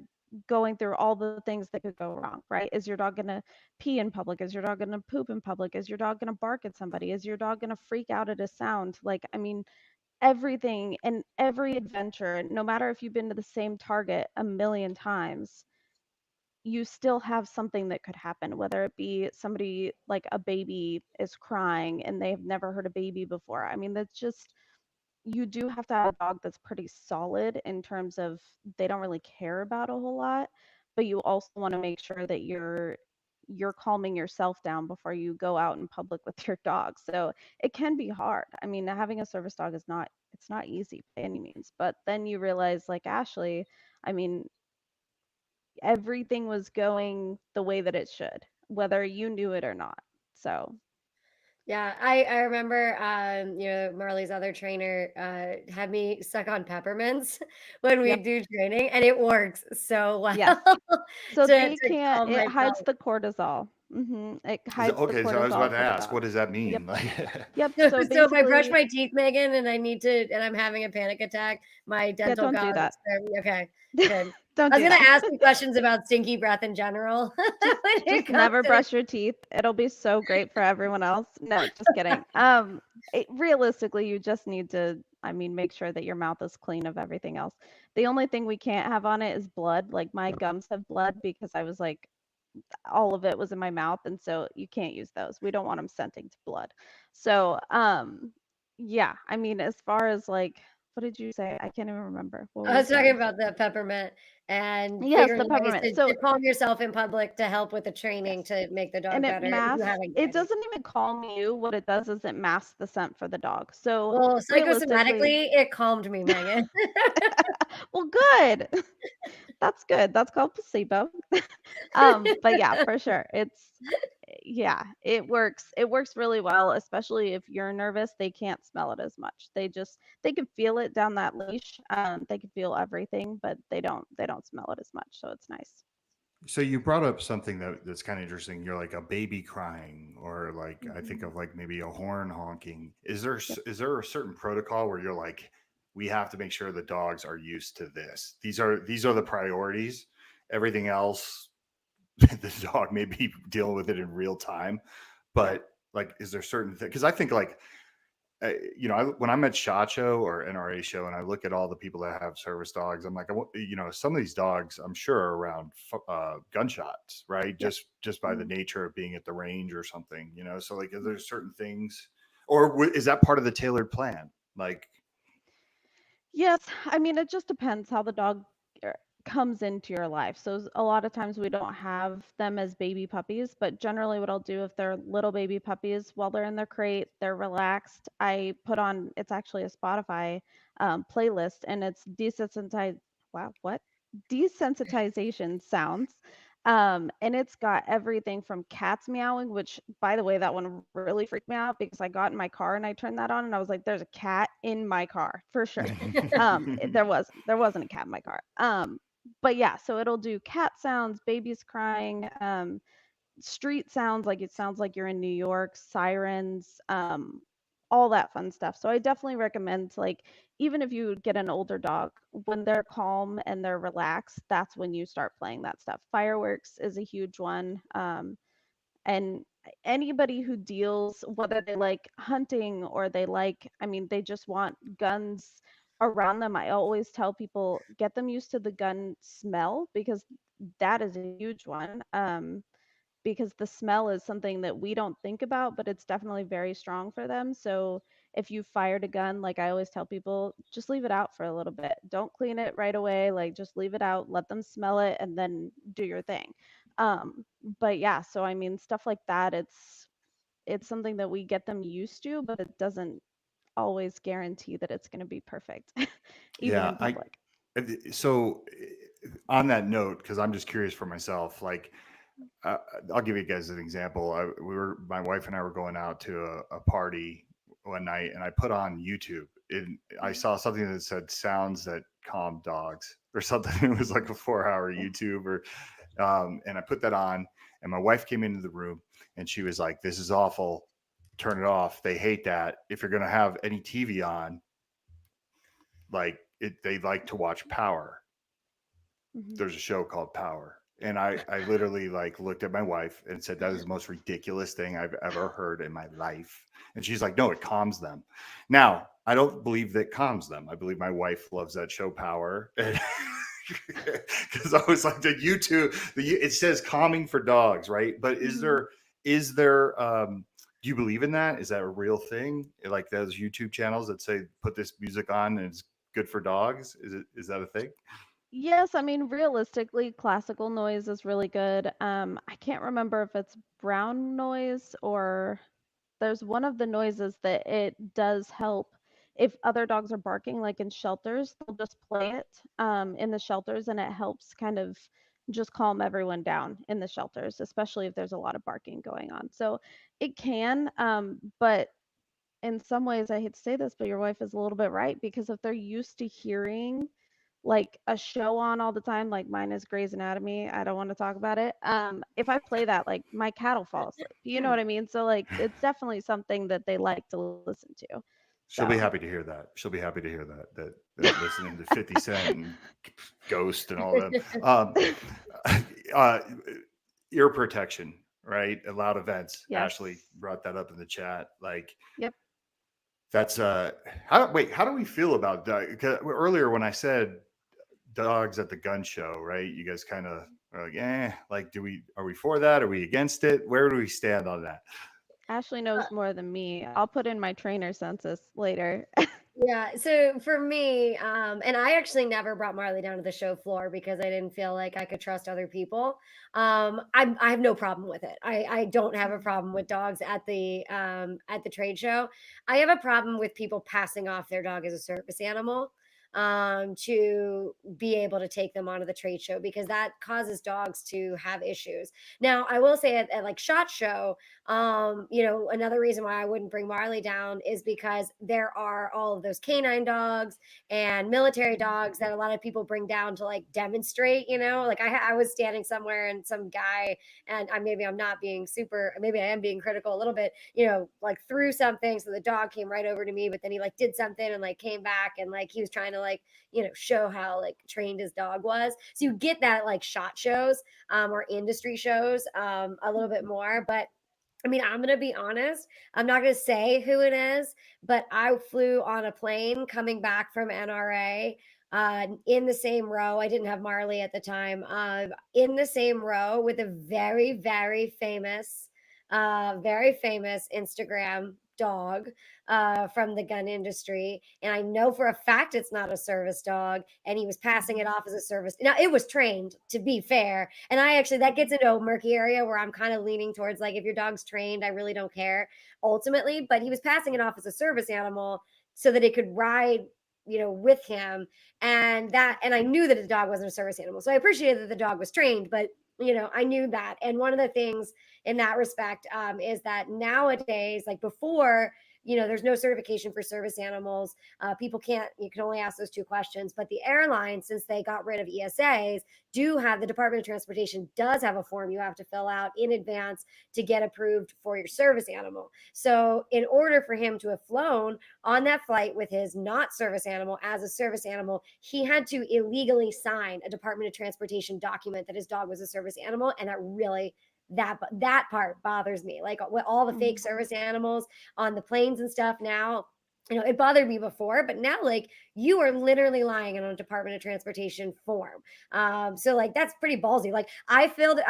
going through all the things that could go wrong, right? Is your dog going to pee in public? Is your dog going to poop in public? Is your dog going to bark at somebody? Is your dog going to freak out at a sound? Like, I mean, everything and every adventure, no matter if you've been to the same target a million times, you still have something that could happen, whether it be somebody like a baby is crying and they've never heard a baby before. I mean, that's just, you do have to have a dog that's pretty solid in terms of they don't really care about a whole lot, but you also want to make sure that you're calming yourself down before you go out in public with your dog. So it can be hard. I mean, having a service dog is not, it's not easy by any means, but then you realize, like Ashley, I mean, everything was going the way that it should, whether you knew it or not. So, Yeah, I remember, Marley's other trainer had me suck on peppermints when we yep, do training, and it works so well yes. So to they can't, calm it myself. hides the cortisol. It hides the Okay, so I was about cortisol to for the ask, dog. what does that Yep. mean? Like, Yep. So, So so if I brush basically, my teeth, Megan, and I need to, and I'm having a panic attack, my yeah, dental don't do god will that. spare me. Okay, good. Don't I was do gonna that. ask you questions about stinky breath in general when it Just comes never to. brush your teeth. It'll be so great for everyone else. No, just kidding. Realistically, you just need to, I mean, make sure that your mouth is clean of everything else. The only thing we can't have on it is blood. Like my gums have blood because I was like, all of it was in my mouth, and so you can't use those. We don't want them scenting to blood. So, yeah, I mean, as far as like, what did you say? I can't even remember. What I was was talking about the peppermint and Yes, figuring the ways peppermint. to So, calm yourself in public to help with the yes. training to make the dog And it better if you masks, haven't it already. doesn't even calm you. What it does is it masks the scent for the dog. So Well, realistically, psychosomatically, it calmed me, Megan. well, good. That's good. That's called placebo. But yeah, for sure. Yeah, it works. It works really well, especially if you're nervous, they can't smell it as much. They can feel it down that leash. They can feel everything, but they don't smell it as much. So it's nice. so you brought up something that's kind of interesting. You're like a baby crying, or like I think Mhm. of like maybe a horn honking. Yep. Is there a certain protocol where you're like, we have to make sure the dogs are used to this. These are the priorities. Everything else, the dog may be dealing with it in real time, Yeah. but like, is there certain things? Because I think like when I'm at SHOT Show or NRA show and I look at all the people that have service dogs, I'm like, some of these dogs I'm sure are around gunshots, right? Yep. Just by the Mhm. nature of being at the range or something, So like, are there certain things, or is that part of the tailored plan? Like, Yes, I mean, it just depends how the dog comes into your life. So a lot of times we don't have them as baby puppies, but generally what I'll do if they're little baby puppies, while they're in their crate, they're relaxed, I put on, it's actually a Spotify playlist, and it's wow, what? Desensitization sounds. And it's got everything from cats meowing, which by the way, that one really freaked me out because I got in my car and I turned that on and I was like, there's a cat in my car for sure. There wasn't a cat in my car. But yeah, so it'll do cat sounds, babies crying, street sounds, like it sounds like you're in New York, sirens, all that fun stuff. So I definitely recommend, like, even if you get an older dog, when they're calm and they're relaxed, that's when you start playing that stuff. Fireworks is a huge one. And anybody who deals, whether they like hunting or they like, I mean, they just want guns around them, I always tell people get them used to the gun smell because that is a huge one. Because the smell is something that we don't think about, but it's definitely very strong for them. So if you fired a gun, like I always tell people, just leave it out for a little bit. Don't clean it right away. Like just leave it out, let them smell it, and then do your thing. But yeah, so I mean, stuff like that, it's something that we get them used to, but it doesn't always guarantee that it's going to be perfect, even yeah, in public. so on that note, because I'm just curious for myself, like, uh, I'll give you guys an example. My wife and I were going out to a party one night, and I put on YouTube, and I Mhm. saw something that said "sounds that calm dogs" or something. It was like a 4-hour Yeah. YouTube, and I put that on, and my wife came into the room, and she was like, "This is awful. Turn it off. They hate that. If you're gonna have any TV on, like they like to watch Power. Mhm. There's a show called Power." And I literally like looked at my wife and said, "That is the most ridiculous thing I've ever heard in my life." And she's like, "No, it calms them." Now, I don't believe that calms them. I believe my wife loves that show Power. And Because I was like, the YouTube, it says calming for dogs, right? But is there, do you believe in that? Is that a real thing? Like those YouTube channels that say, put this music on and it's good for dogs? Is that a thing? Yes, I mean, realistically, classical noise is really good. I can't remember if it's brown noise or there's one of the noises that it does help if other dogs are barking, like in shelters, they'll just play it in the shelters and it helps kind of just calm everyone down in the shelters, especially if there's a lot of barking going on. So it can, but in some ways, I hate to say this, but your wife is a little bit right because if they're used to hearing like a show on all the time, like mine is Grey's Anatomy, I don't want to talk about it. If I play that, like my cat will fall asleep. You know what I mean? So like it's definitely something that they like to listen to. She'll be So happy to hear that. She'll be happy to hear that listening to 50 Cent and Ghost and all that. Uh, ear protection, right? At loud events. yes. Ashley brought that up in the chat. Like, Yep. that's how do we feel about dogs? Earlier when I said dogs at the gun show, right? You guys kind of are like, like, are we for that? Are we against it? Where do we stand on that? Ashley knows more than me. I'll put in my trainer census later. Yeah, so for me, and I actually never brought Marley down to the show floor because I didn't feel like I could trust other people. I have no problem with it. I don't have a problem with dogs at the trade show. I have a problem with people passing off their dog as a service animal to be able to take them onto the trade show because that causes dogs to have issues. Now, I will say at like SHOT Show, another reason why I wouldn't bring Marley down is because there are all of those canine dogs and military dogs that a lot of people bring down to like demonstrate, like I was standing somewhere and some guy, and maybe I'm not being super, maybe I am being critical a little bit, like threw something. So the dog came right over to me, but then he like did something and like came back and like he was trying to like, show how like trained his dog was. So you get that at, like SHOT shows or industry shows a little bit more. But I mean, I'm going to be honest. I'm not going to say who it is, but I flew on a plane coming back from NRA in the same row. I didn't have Marley at the time. In the same row with a very, very famous Instagram dog from the gun industry. And I know for a fact it's not a service dog. And he was passing it off as a service. Now, it was trained, to be fair. And that gets into a murky area where I'm kind of leaning towards like, if your dog's trained, I really don't care ultimately. But he was passing it off as a service animal so that it could ride with him. And I knew that the dog wasn't a service animal. So I appreciated that the dog was trained, but I knew that. And one of the things in that respect is that nowadays, like before, there's no certification for service animals. You can only ask those two questions. But the airlines, since they got rid of ESAs, the Department of Transportation does have a form you have to fill out in advance to get approved for your service animal. So in order for him to have flown on that flight with his not service animal as a service animal, he had to illegally sign a Department of Transportation document that his dog was a service animal. And that part bothers me. Like with all the fake service animals on the planes and stuff now, it bothered me before, but now like you are literally lying on a Department of Transportation form. So like that's pretty ballsy. Like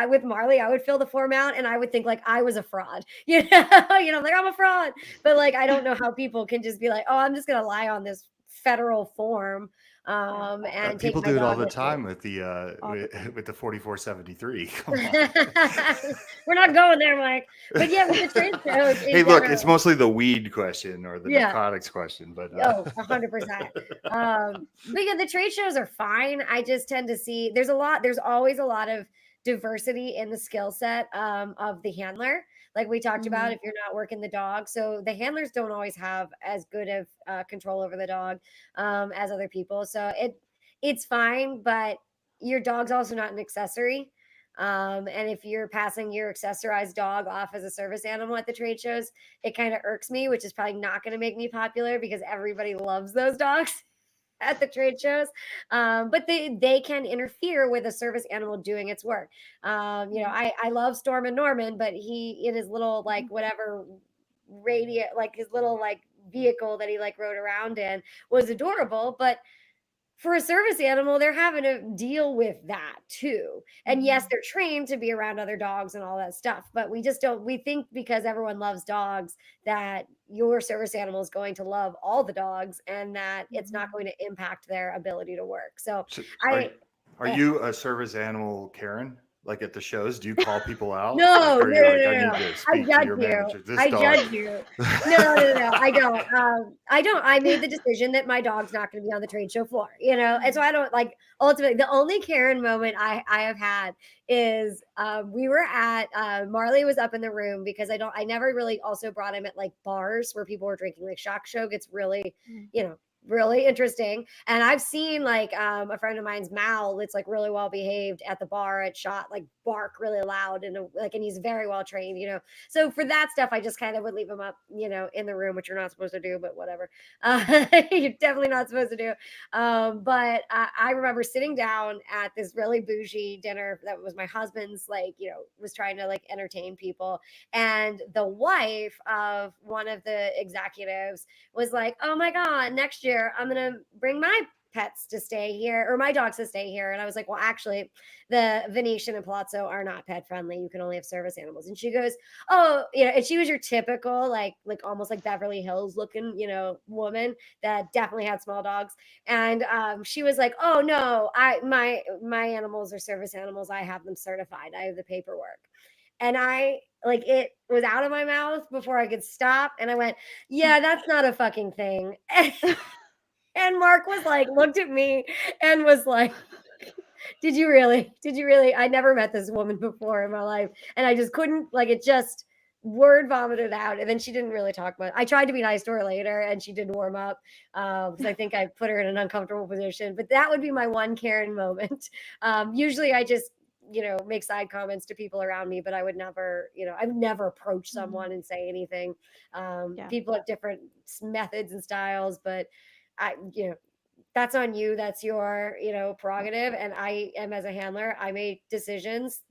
with Marley, I would fill the form out and I would think like I was a fraud. Like I'm a fraud. But like I don't know how people can just be like, oh, I'm just gonna lie on this federal form. And people take my do it all dog the with me. time with the 4473. Come on. We're not going there, Mike. But yeah, with the trade shows. Hey, look, it's mostly the weed question or the narcotics question, but 100%. But yeah, the trade shows are fine. I just tend to see there's always a lot of diversity in the skill set of the handler. Like we talked about, if you're not working the dog. So the handlers don't always have as good of control over the dog as other people. So it's fine, but your dog's also not an accessory. And if you're passing your accessorized dog off as a service animal at the trade shows, it kind of irks me, which is probably not going to make me popular because everybody loves those dogs at the trade shows. But they can interfere with a service animal doing its work. I love Storm and Norman, but he in his little like whatever his little like vehicle that he like rode around in was adorable, but for a service animal, they're having to deal with that too. And yes, Mhm. they're trained to be around other dogs and all that stuff, but we just don't, we think because everyone loves dogs that your service animal is going to love all the dogs and that it's not Mhm. going to impact their ability to work. So So I, are eh, you a service animal Karen? Like at the shows, do you call people out? Like, no, are no, you no, like, I no, need no. to I speak to judge your you. manager? This I dog. judge you. No, no, no, no. I don't. I don't. I made the decision that my dog's not going to be on the trade show floor, and so I don't like. Ultimately, the only Karen moment I have had is we were at Marley was up in the room because I never really also brought him at like bars where people were drinking. Like Shock Show gets really, Mhm. really interesting. And I've seen like a friend of mine's Mal that's like really well behaved at the bar at Shot, like bark really loud and and he's very well trained. So for that stuff, I just kind of would leave him up, in the room, which you're not supposed to do, but whatever. You're definitely not supposed to do. But I remember sitting down at this really bougie dinner that was my husband's, like, was trying to like entertain people. And the wife of one of the executives was like, oh my God, next year I'm going to bring my pets to stay here or my dogs to stay here. And I was like, well, actually, the Venetian and Palazzo are not pet friendly. You can only have service animals. And she goes, oh, and she was your typical, like almost like Beverly Hills looking, woman that definitely had small dogs. And she was like, oh no, my animals are service animals. I have them certified. I have the paperwork. And I like it was out of my mouth before I could stop. And I went, yeah, that's not a fucking thing. And Mark was like, looked at me and was like, did you really? Did you really? I never met this woman before in my life. And I just couldn't, like, it just word vomited out. And then she didn't really talk much. I tried to be nice to her later and she didn't warm up because I think I put her in an uncomfortable position. But that would be my one Karen moment. Usually I just, make side comments to people around me, but I would never, I would never approach someone Mhm. and say anything. Yeah. People have different methods and styles, but that's on you. That's your, prerogative. And I am, as a handler, I made decisions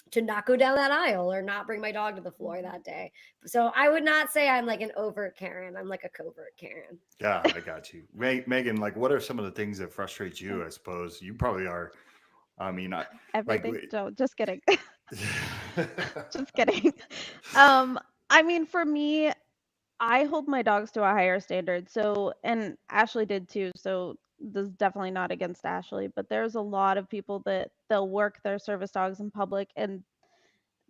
to not go down that aisle or not bring my dog to the floor Mhm. that day. So I would not say I'm like an overt Karen. I'm like a covert Karen. Yeah, I got you. Megan, like, what are some of the things that frustrate you? I suppose you probably are. I mean, like, Everything. No, just kidding. Just kidding. Um, I mean, for me, I hold my dogs to a higher standard. So, and Ashley did too. So, this is definitely not against Ashley, but there's a lot of people that they'll work their service dogs in public and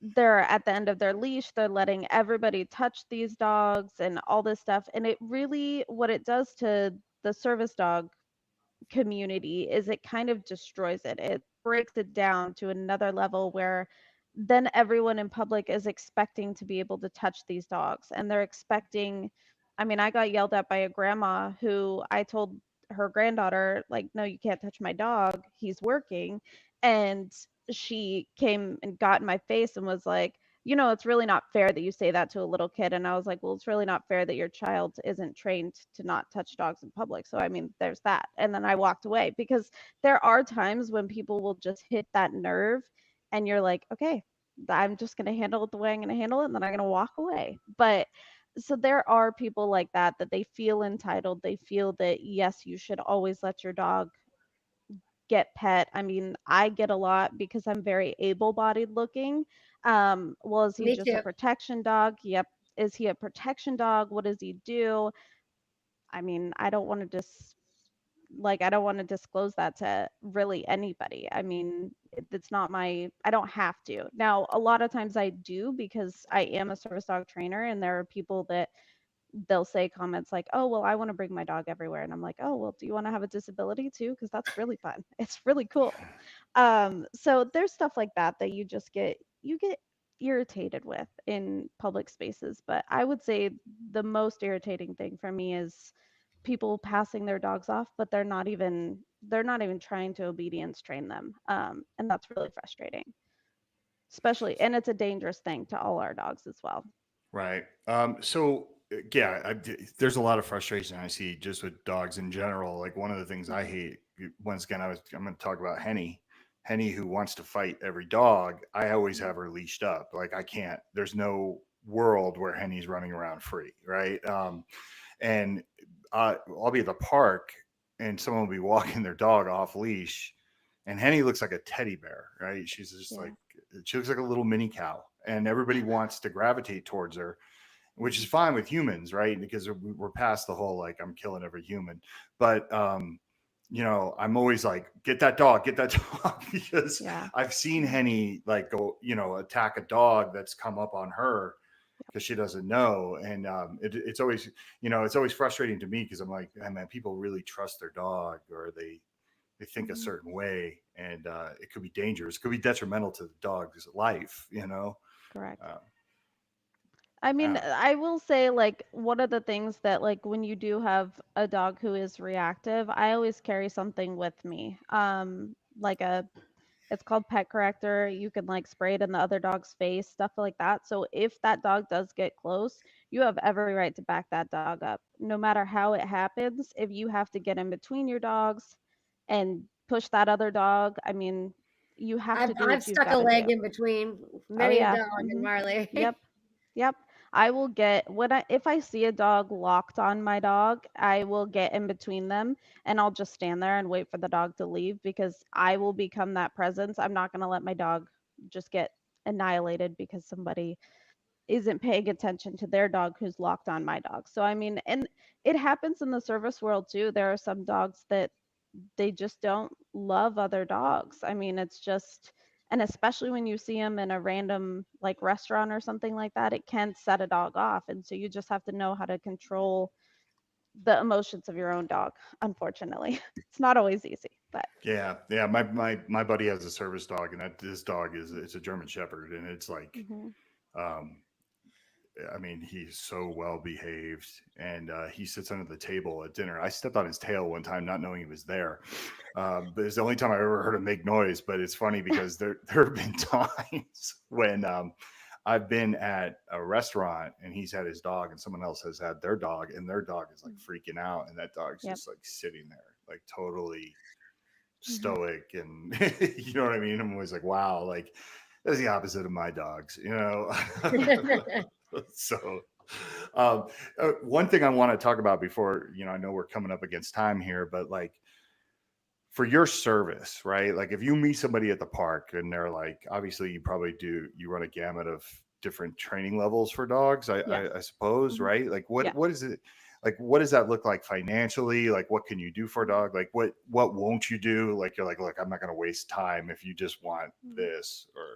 they're at the end of their leash. They're letting everybody touch these dogs and all this stuff. And it really, what it does to the service dog community is it kind of destroys it. It breaks it down to another level where then everyone in public is expecting to be able to touch these dogs and they're expecting. I mean, I got yelled at by a grandma who I told her granddaughter like, no, you can't touch my dog, he's working. And she came and got in my face and was like, it's really not fair that you say that to a little kid. And I was like, well, it's really not fair that your child isn't trained to not touch dogs in public. So, I mean, there's that. And then I walked away because there are times when people will just hit that nerve and you're like, okay, I'm just going to handle it the way I'm going to handle it. And then I'm going to walk away. But so there are people like that they feel entitled. They feel that, yes, you should always let your dog get pet. I mean, I get a lot because I'm very able-bodied looking. Well, is he Me just a too. protection dog? Yep. Is he a protection dog? What does he do? I mean, I don't want to disclose that to really anybody. I mean, it's not I don't have to. Now, a lot of times I do because I am a service dog trainer and there are people that they'll say comments like, "Oh, well, I want to bring my dog everywhere." And I'm like, "Oh, well, do you want to have a disability too? Because that's really fun. It's really cool." So there's stuff like that you get irritated with in public spaces. But I would say the most irritating thing for me is people passing their dogs off, but they're not even trying to obedience train them. And that's really frustrating. Especially, and it's a dangerous thing to all our dogs as well. right. So yeah, there's a lot of frustration I see just with dogs in general. Like one of the things I hate, once again, I'm going to talk about Henny who wants to fight every dog. I always have her leashed up. Like I can't, there's no world where Henny's running around free. Right. And I'll be at the park and someone will be walking their dog off leash, and Henny looks like a teddy bear, right? She's just Yeah. like, she looks like a little mini cow, and everybody wants to gravitate towards her, which is fine with humans, right? Because we're past the whole like I'm killing every human, but you know, I'm always like, get that dog, because Yeah. I've seen Henny like go, you know, attack a dog that's come up on her because she doesn't know, and it's always, you know, it's always frustrating to me because I'm like, hey, man, people really trust their dog, or they think a Mhm. certain way, and it could be dangerous, it could be detrimental to the dog's life, you know. Correct. Uh, I mean, uh, I will say, like, one of the things that, like, when you do have a dog who is reactive, I always carry something with me. Like it's called pet corrector. You can like spray it in the other dog's face, stuff like that. So if that dog does get close, you have every right to back that dog up. No matter how it happens, if you have to get in between your dogs and push that other dog, I mean, you have to do I've what you've stuck got a to do. leg in between Oh many a yeah. dog and Marley. Yep. Yep. I will get when I if I see a dog locked on my dog, I will get in between them and I'll just stand there and wait for the dog to leave because I will become that presence. I'm not going to let my dog just get annihilated because somebody isn't paying attention to their dog who's locked on my dog. So I mean, and it happens in the service world too. There are some dogs that they just don't love other dogs. I mean, it's just, and especially when you see them in a random like restaurant or something like that, it can set a dog off. And so you just have to know how to control the emotions of your own dog, unfortunately. It's not always easy, but yeah, my buddy has a service dog, and that this dog is, it's a German Shepherd, and it's like, mhm. um, I mean, he's so well behaved, and he sits under the table at dinner. I stepped on his tail one time, not knowing he was there. But it's the only time I ever heard him make noise. But it's funny because there have been times when I've been at a restaurant and he's had his dog, and someone else has had their dog, and their dog is like freaking out, and that dog's Yep. just like sitting there, like totally Mhm. stoic, and you know what I mean. I'm always like, wow, like that's the opposite of my dogs, you know. So one thing I want to talk about before, you know, I know we're coming up against time here, but like for your service, right? Like if you meet somebody at the park and they're like, obviously you probably do, you run a gamut of different training levels for dogs, Yes. I suppose, Mhm. right? Like Yeah. what is it, like what does that look like financially? Like what can you do for a dog? Like what won't you do? Like you're like, look, I'm not going to waste time if you just want Mhm. this, or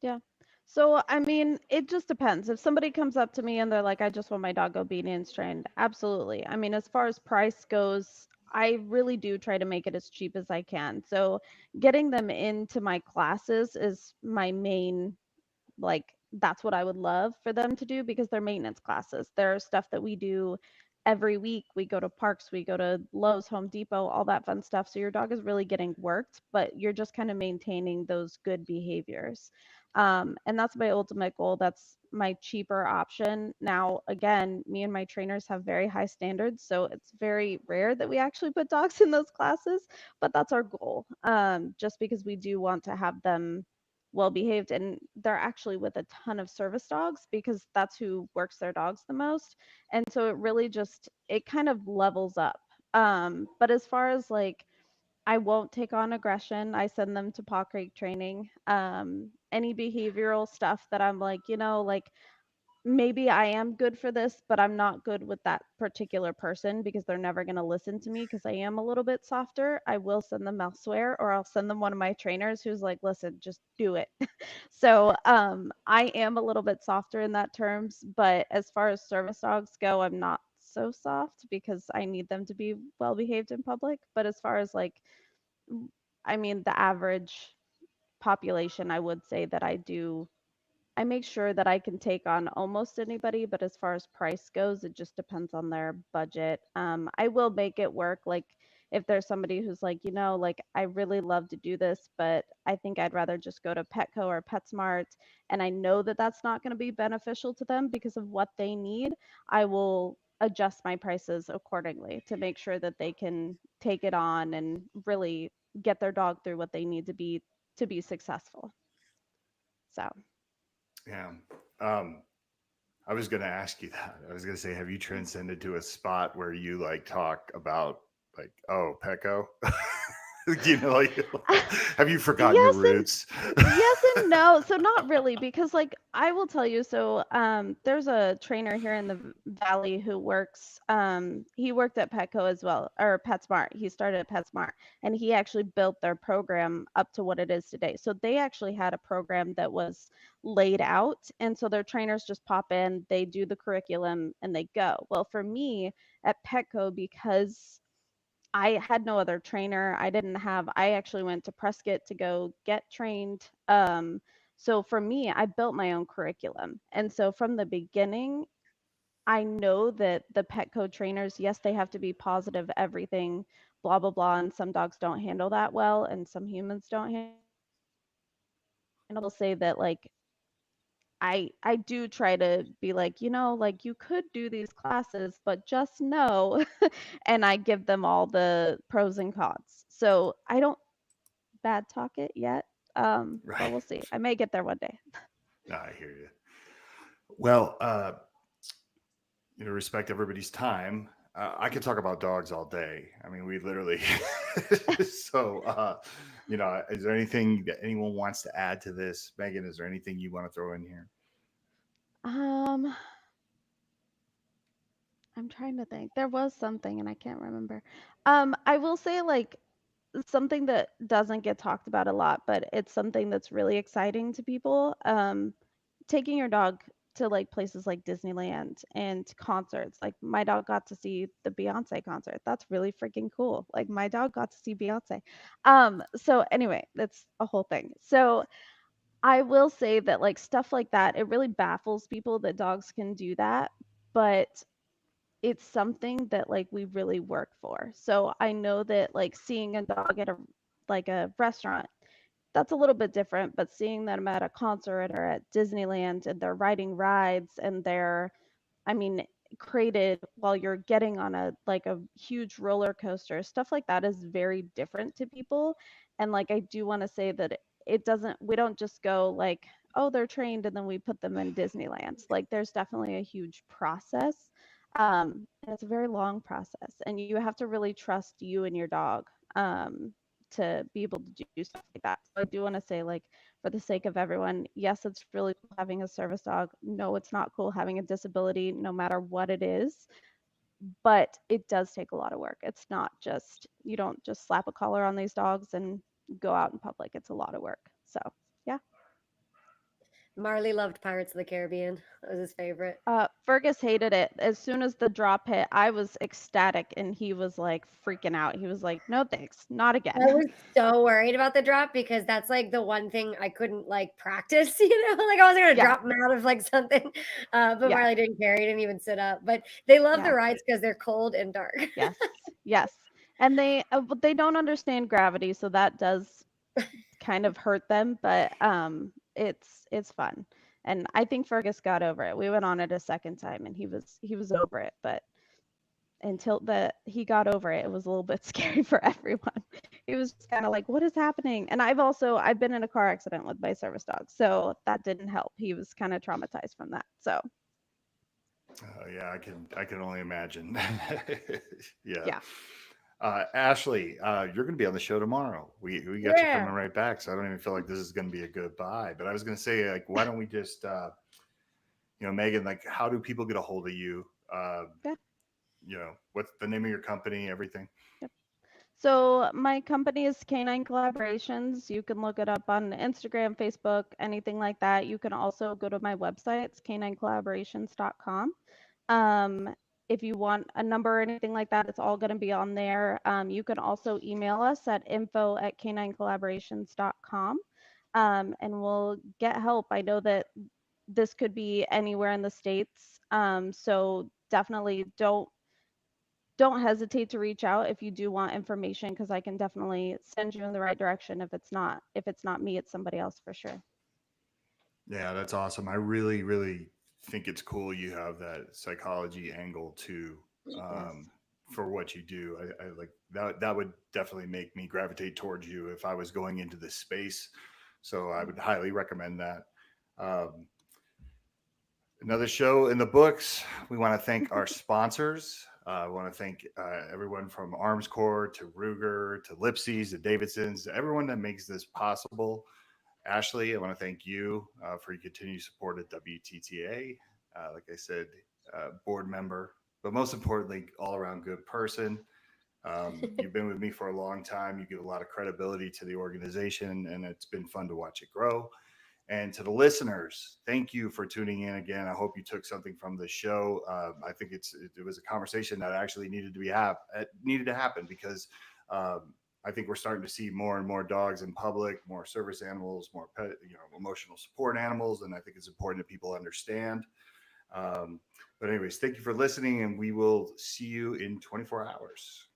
Yeah. So, I mean, it just depends. If somebody comes up to me and they're like, I just want my dog obedience trained, absolutely. I mean, as far as price goes, I really do try to make it as cheap as I can. So, getting them into my classes is my main, like, that's what I would love for them to do because they're maintenance classes. They're stuff that we do every week. We go to parks, we go to Lowe's, Home Depot, all that fun stuff. So your dog is really getting worked, but you're just kind of maintaining those good behaviors. And that's my ultimate goal. That's my cheaper option. Now, again, me and my trainers have very high standards, so it's very rare that we actually put dogs in those classes, but that's our goal. Just because we do want to have them well behaved, and they're actually with a ton of service dogs because that's who works their dogs the most, and so it really just it kind of levels up. But as far as like I won't take on aggression, I send them to paw crate training. Any behavioral stuff that I'm like, like maybe I am good for this, but I'm not good with that particular person because they're never going to listen to me because I am a little bit softer. I will send them elsewhere, or I'll send them one of my trainers who's like, listen, just do it. So I am a little bit softer in that terms, but as far as service dogs go, I'm not so soft because I need them to be well behaved in public. But as far as like, I mean, the average population, I would say that I make sure that I can take on almost anybody, but as far as price goes, it just depends on their budget. I will make it work. Like if there's somebody who's like, like I really love to do this, but I think I'd rather just go to Petco or PetSmart, and I know that that's not going to be beneficial to them because of what they need, I will adjust my prices accordingly to make sure that they can take it on and really get their dog through what they need to be successful. So. yeah. Um, I was going to ask you that. I was going to say, have you transcended to a spot where you like talk about Like, oh, Petco. You know, like, have you forgotten your Yes and roots? yes and no. So not really, because like I will tell you, so there's a trainer here in the valley who works he worked at Petco as well, or PetSmart. He started at PetSmart, and he actually built their program up to what it is today. So they actually had a program that was laid out, and so their trainers just pop in, they do the curriculum and they go. Well, for me at Petco, because I had no other trainer. I actually went to Prescott to go get trained. So for me, I built my own curriculum. And so from the beginning, I know that the Petco trainers, yes, they have to be positive, everything, blah, blah, blah. And some dogs don't handle that well, and some humans don't handle. I'll say that like I do try to be like, like you could do these classes, but just know, and I give them all the pros and cons. So I don't bad talk it yet, but Right. we'll see. I may get there one day. No, I hear you. Well, respect everybody's time. I could talk about dogs all day. I mean, we literally. So, is there anything that anyone wants to add to this, Megan? Is there anything you want to throw in here? Um, I'm trying to think. There was something and I can't remember. I will say like something that doesn't get talked about a lot, but it's something that's really exciting to people. Taking your dog to like places like Disneyland and concerts. Like my dog got to see the Beyonce concert. That's really freaking cool. Like my dog got to see Beyonce. So anyway, that's a whole thing. So I will say that like stuff like that, it really baffles people that dogs can do that, but it's something that like we really work for. So I know that like seeing a dog at a restaurant, that's a little bit different, but seeing them at a concert or at Disneyland and they're riding rides and they're, I mean, created while you're getting on a huge roller coaster, stuff like that is very different to people. And like I do want to say that it doesn't, we don't just go like, oh, they're trained and then we put them in Disneyland. Like there's definitely a huge process. And it's a very long process, and you have to really trust you and your dog to be able to do stuff like that. So I do want to say, like, for the sake of everyone, yes, it's really cool having a service dog. No, it's not cool having a disability, no matter what it is, but it does take a lot of work. It's not just, you don't just slap a collar on these dogs and go out in public. It's a lot of work. So, yeah. Marley loved Pirates of the Caribbean. That was his favorite. Fergus hated it. As soon as the drop hit, I was ecstatic, and he was like freaking out. He was like, "No thanks, not I again." was so worried about the drop because that's like the one thing I couldn't like practice, like I wasn't gonna Yeah, drop him out of like something. But yeah, Marley didn't care, he didn't even sit up. But they love the yeah. rides because they're cold and dark. Yes, yes. And but they don't understand gravity, so that does kind of hurt them, but it's fun. And I think Fergus got over it. We went on it a second time and he was over it, but until he got over it, it was a little bit scary for everyone. He was just kind of like, what is happening? And I've been in a car accident with my service dog, so that didn't help. He was kind of traumatized from that. So Yeah, I can only imagine. Yeah. yeah. Ashley, you're going to be on the show tomorrow. We got you Yeah. coming right back, so I don't even feel like this is going to be a goodbye. But I was going to say, like, why don't we just, Megan, like, how do people get a hold of you? Yeah. What's the name of your company, everything? Yep. So my company is Canine Collaborations. You can look it up on Instagram, Facebook, anything like that. You can also go to my website. It's caninecollaborations.com. If you want a number or anything like that, it's all going to be on there. You can also email us at info@caninecollaborations.com, and we'll get help. I know that this could be anywhere in the States. So definitely don't hesitate to reach out if you do want information, because I can definitely send you in the right direction. If it's not me, it's somebody else for sure. Yeah, that's awesome. I really, really think it's cool you have that psychology angle too, Yes. for what you do. I like that. That would definitely make me gravitate towards you if I was going into this space. So I would highly recommend that. Um, Another show in the books. We want to thank our sponsors, I want to thank everyone from Arms Corps to Ruger to Lipsy's to Davidson's, everyone that makes this possible. Ashley, I want to thank you for your continued support at WTTA. Like I said, board member, but most importantly, all around good person. You've been with me for a long time. You give a lot of credibility to the organization, and it's been fun to watch it grow. And to the listeners, thank you for tuning in again. I hope you took something from the show. I think it was a conversation that actually needed to happen because I think we're starting to see more and more dogs in public, more service animals, more pet, emotional support animals, and I think it's important that people understand. But anyways, thank you for listening, and we will see you in 24 hours.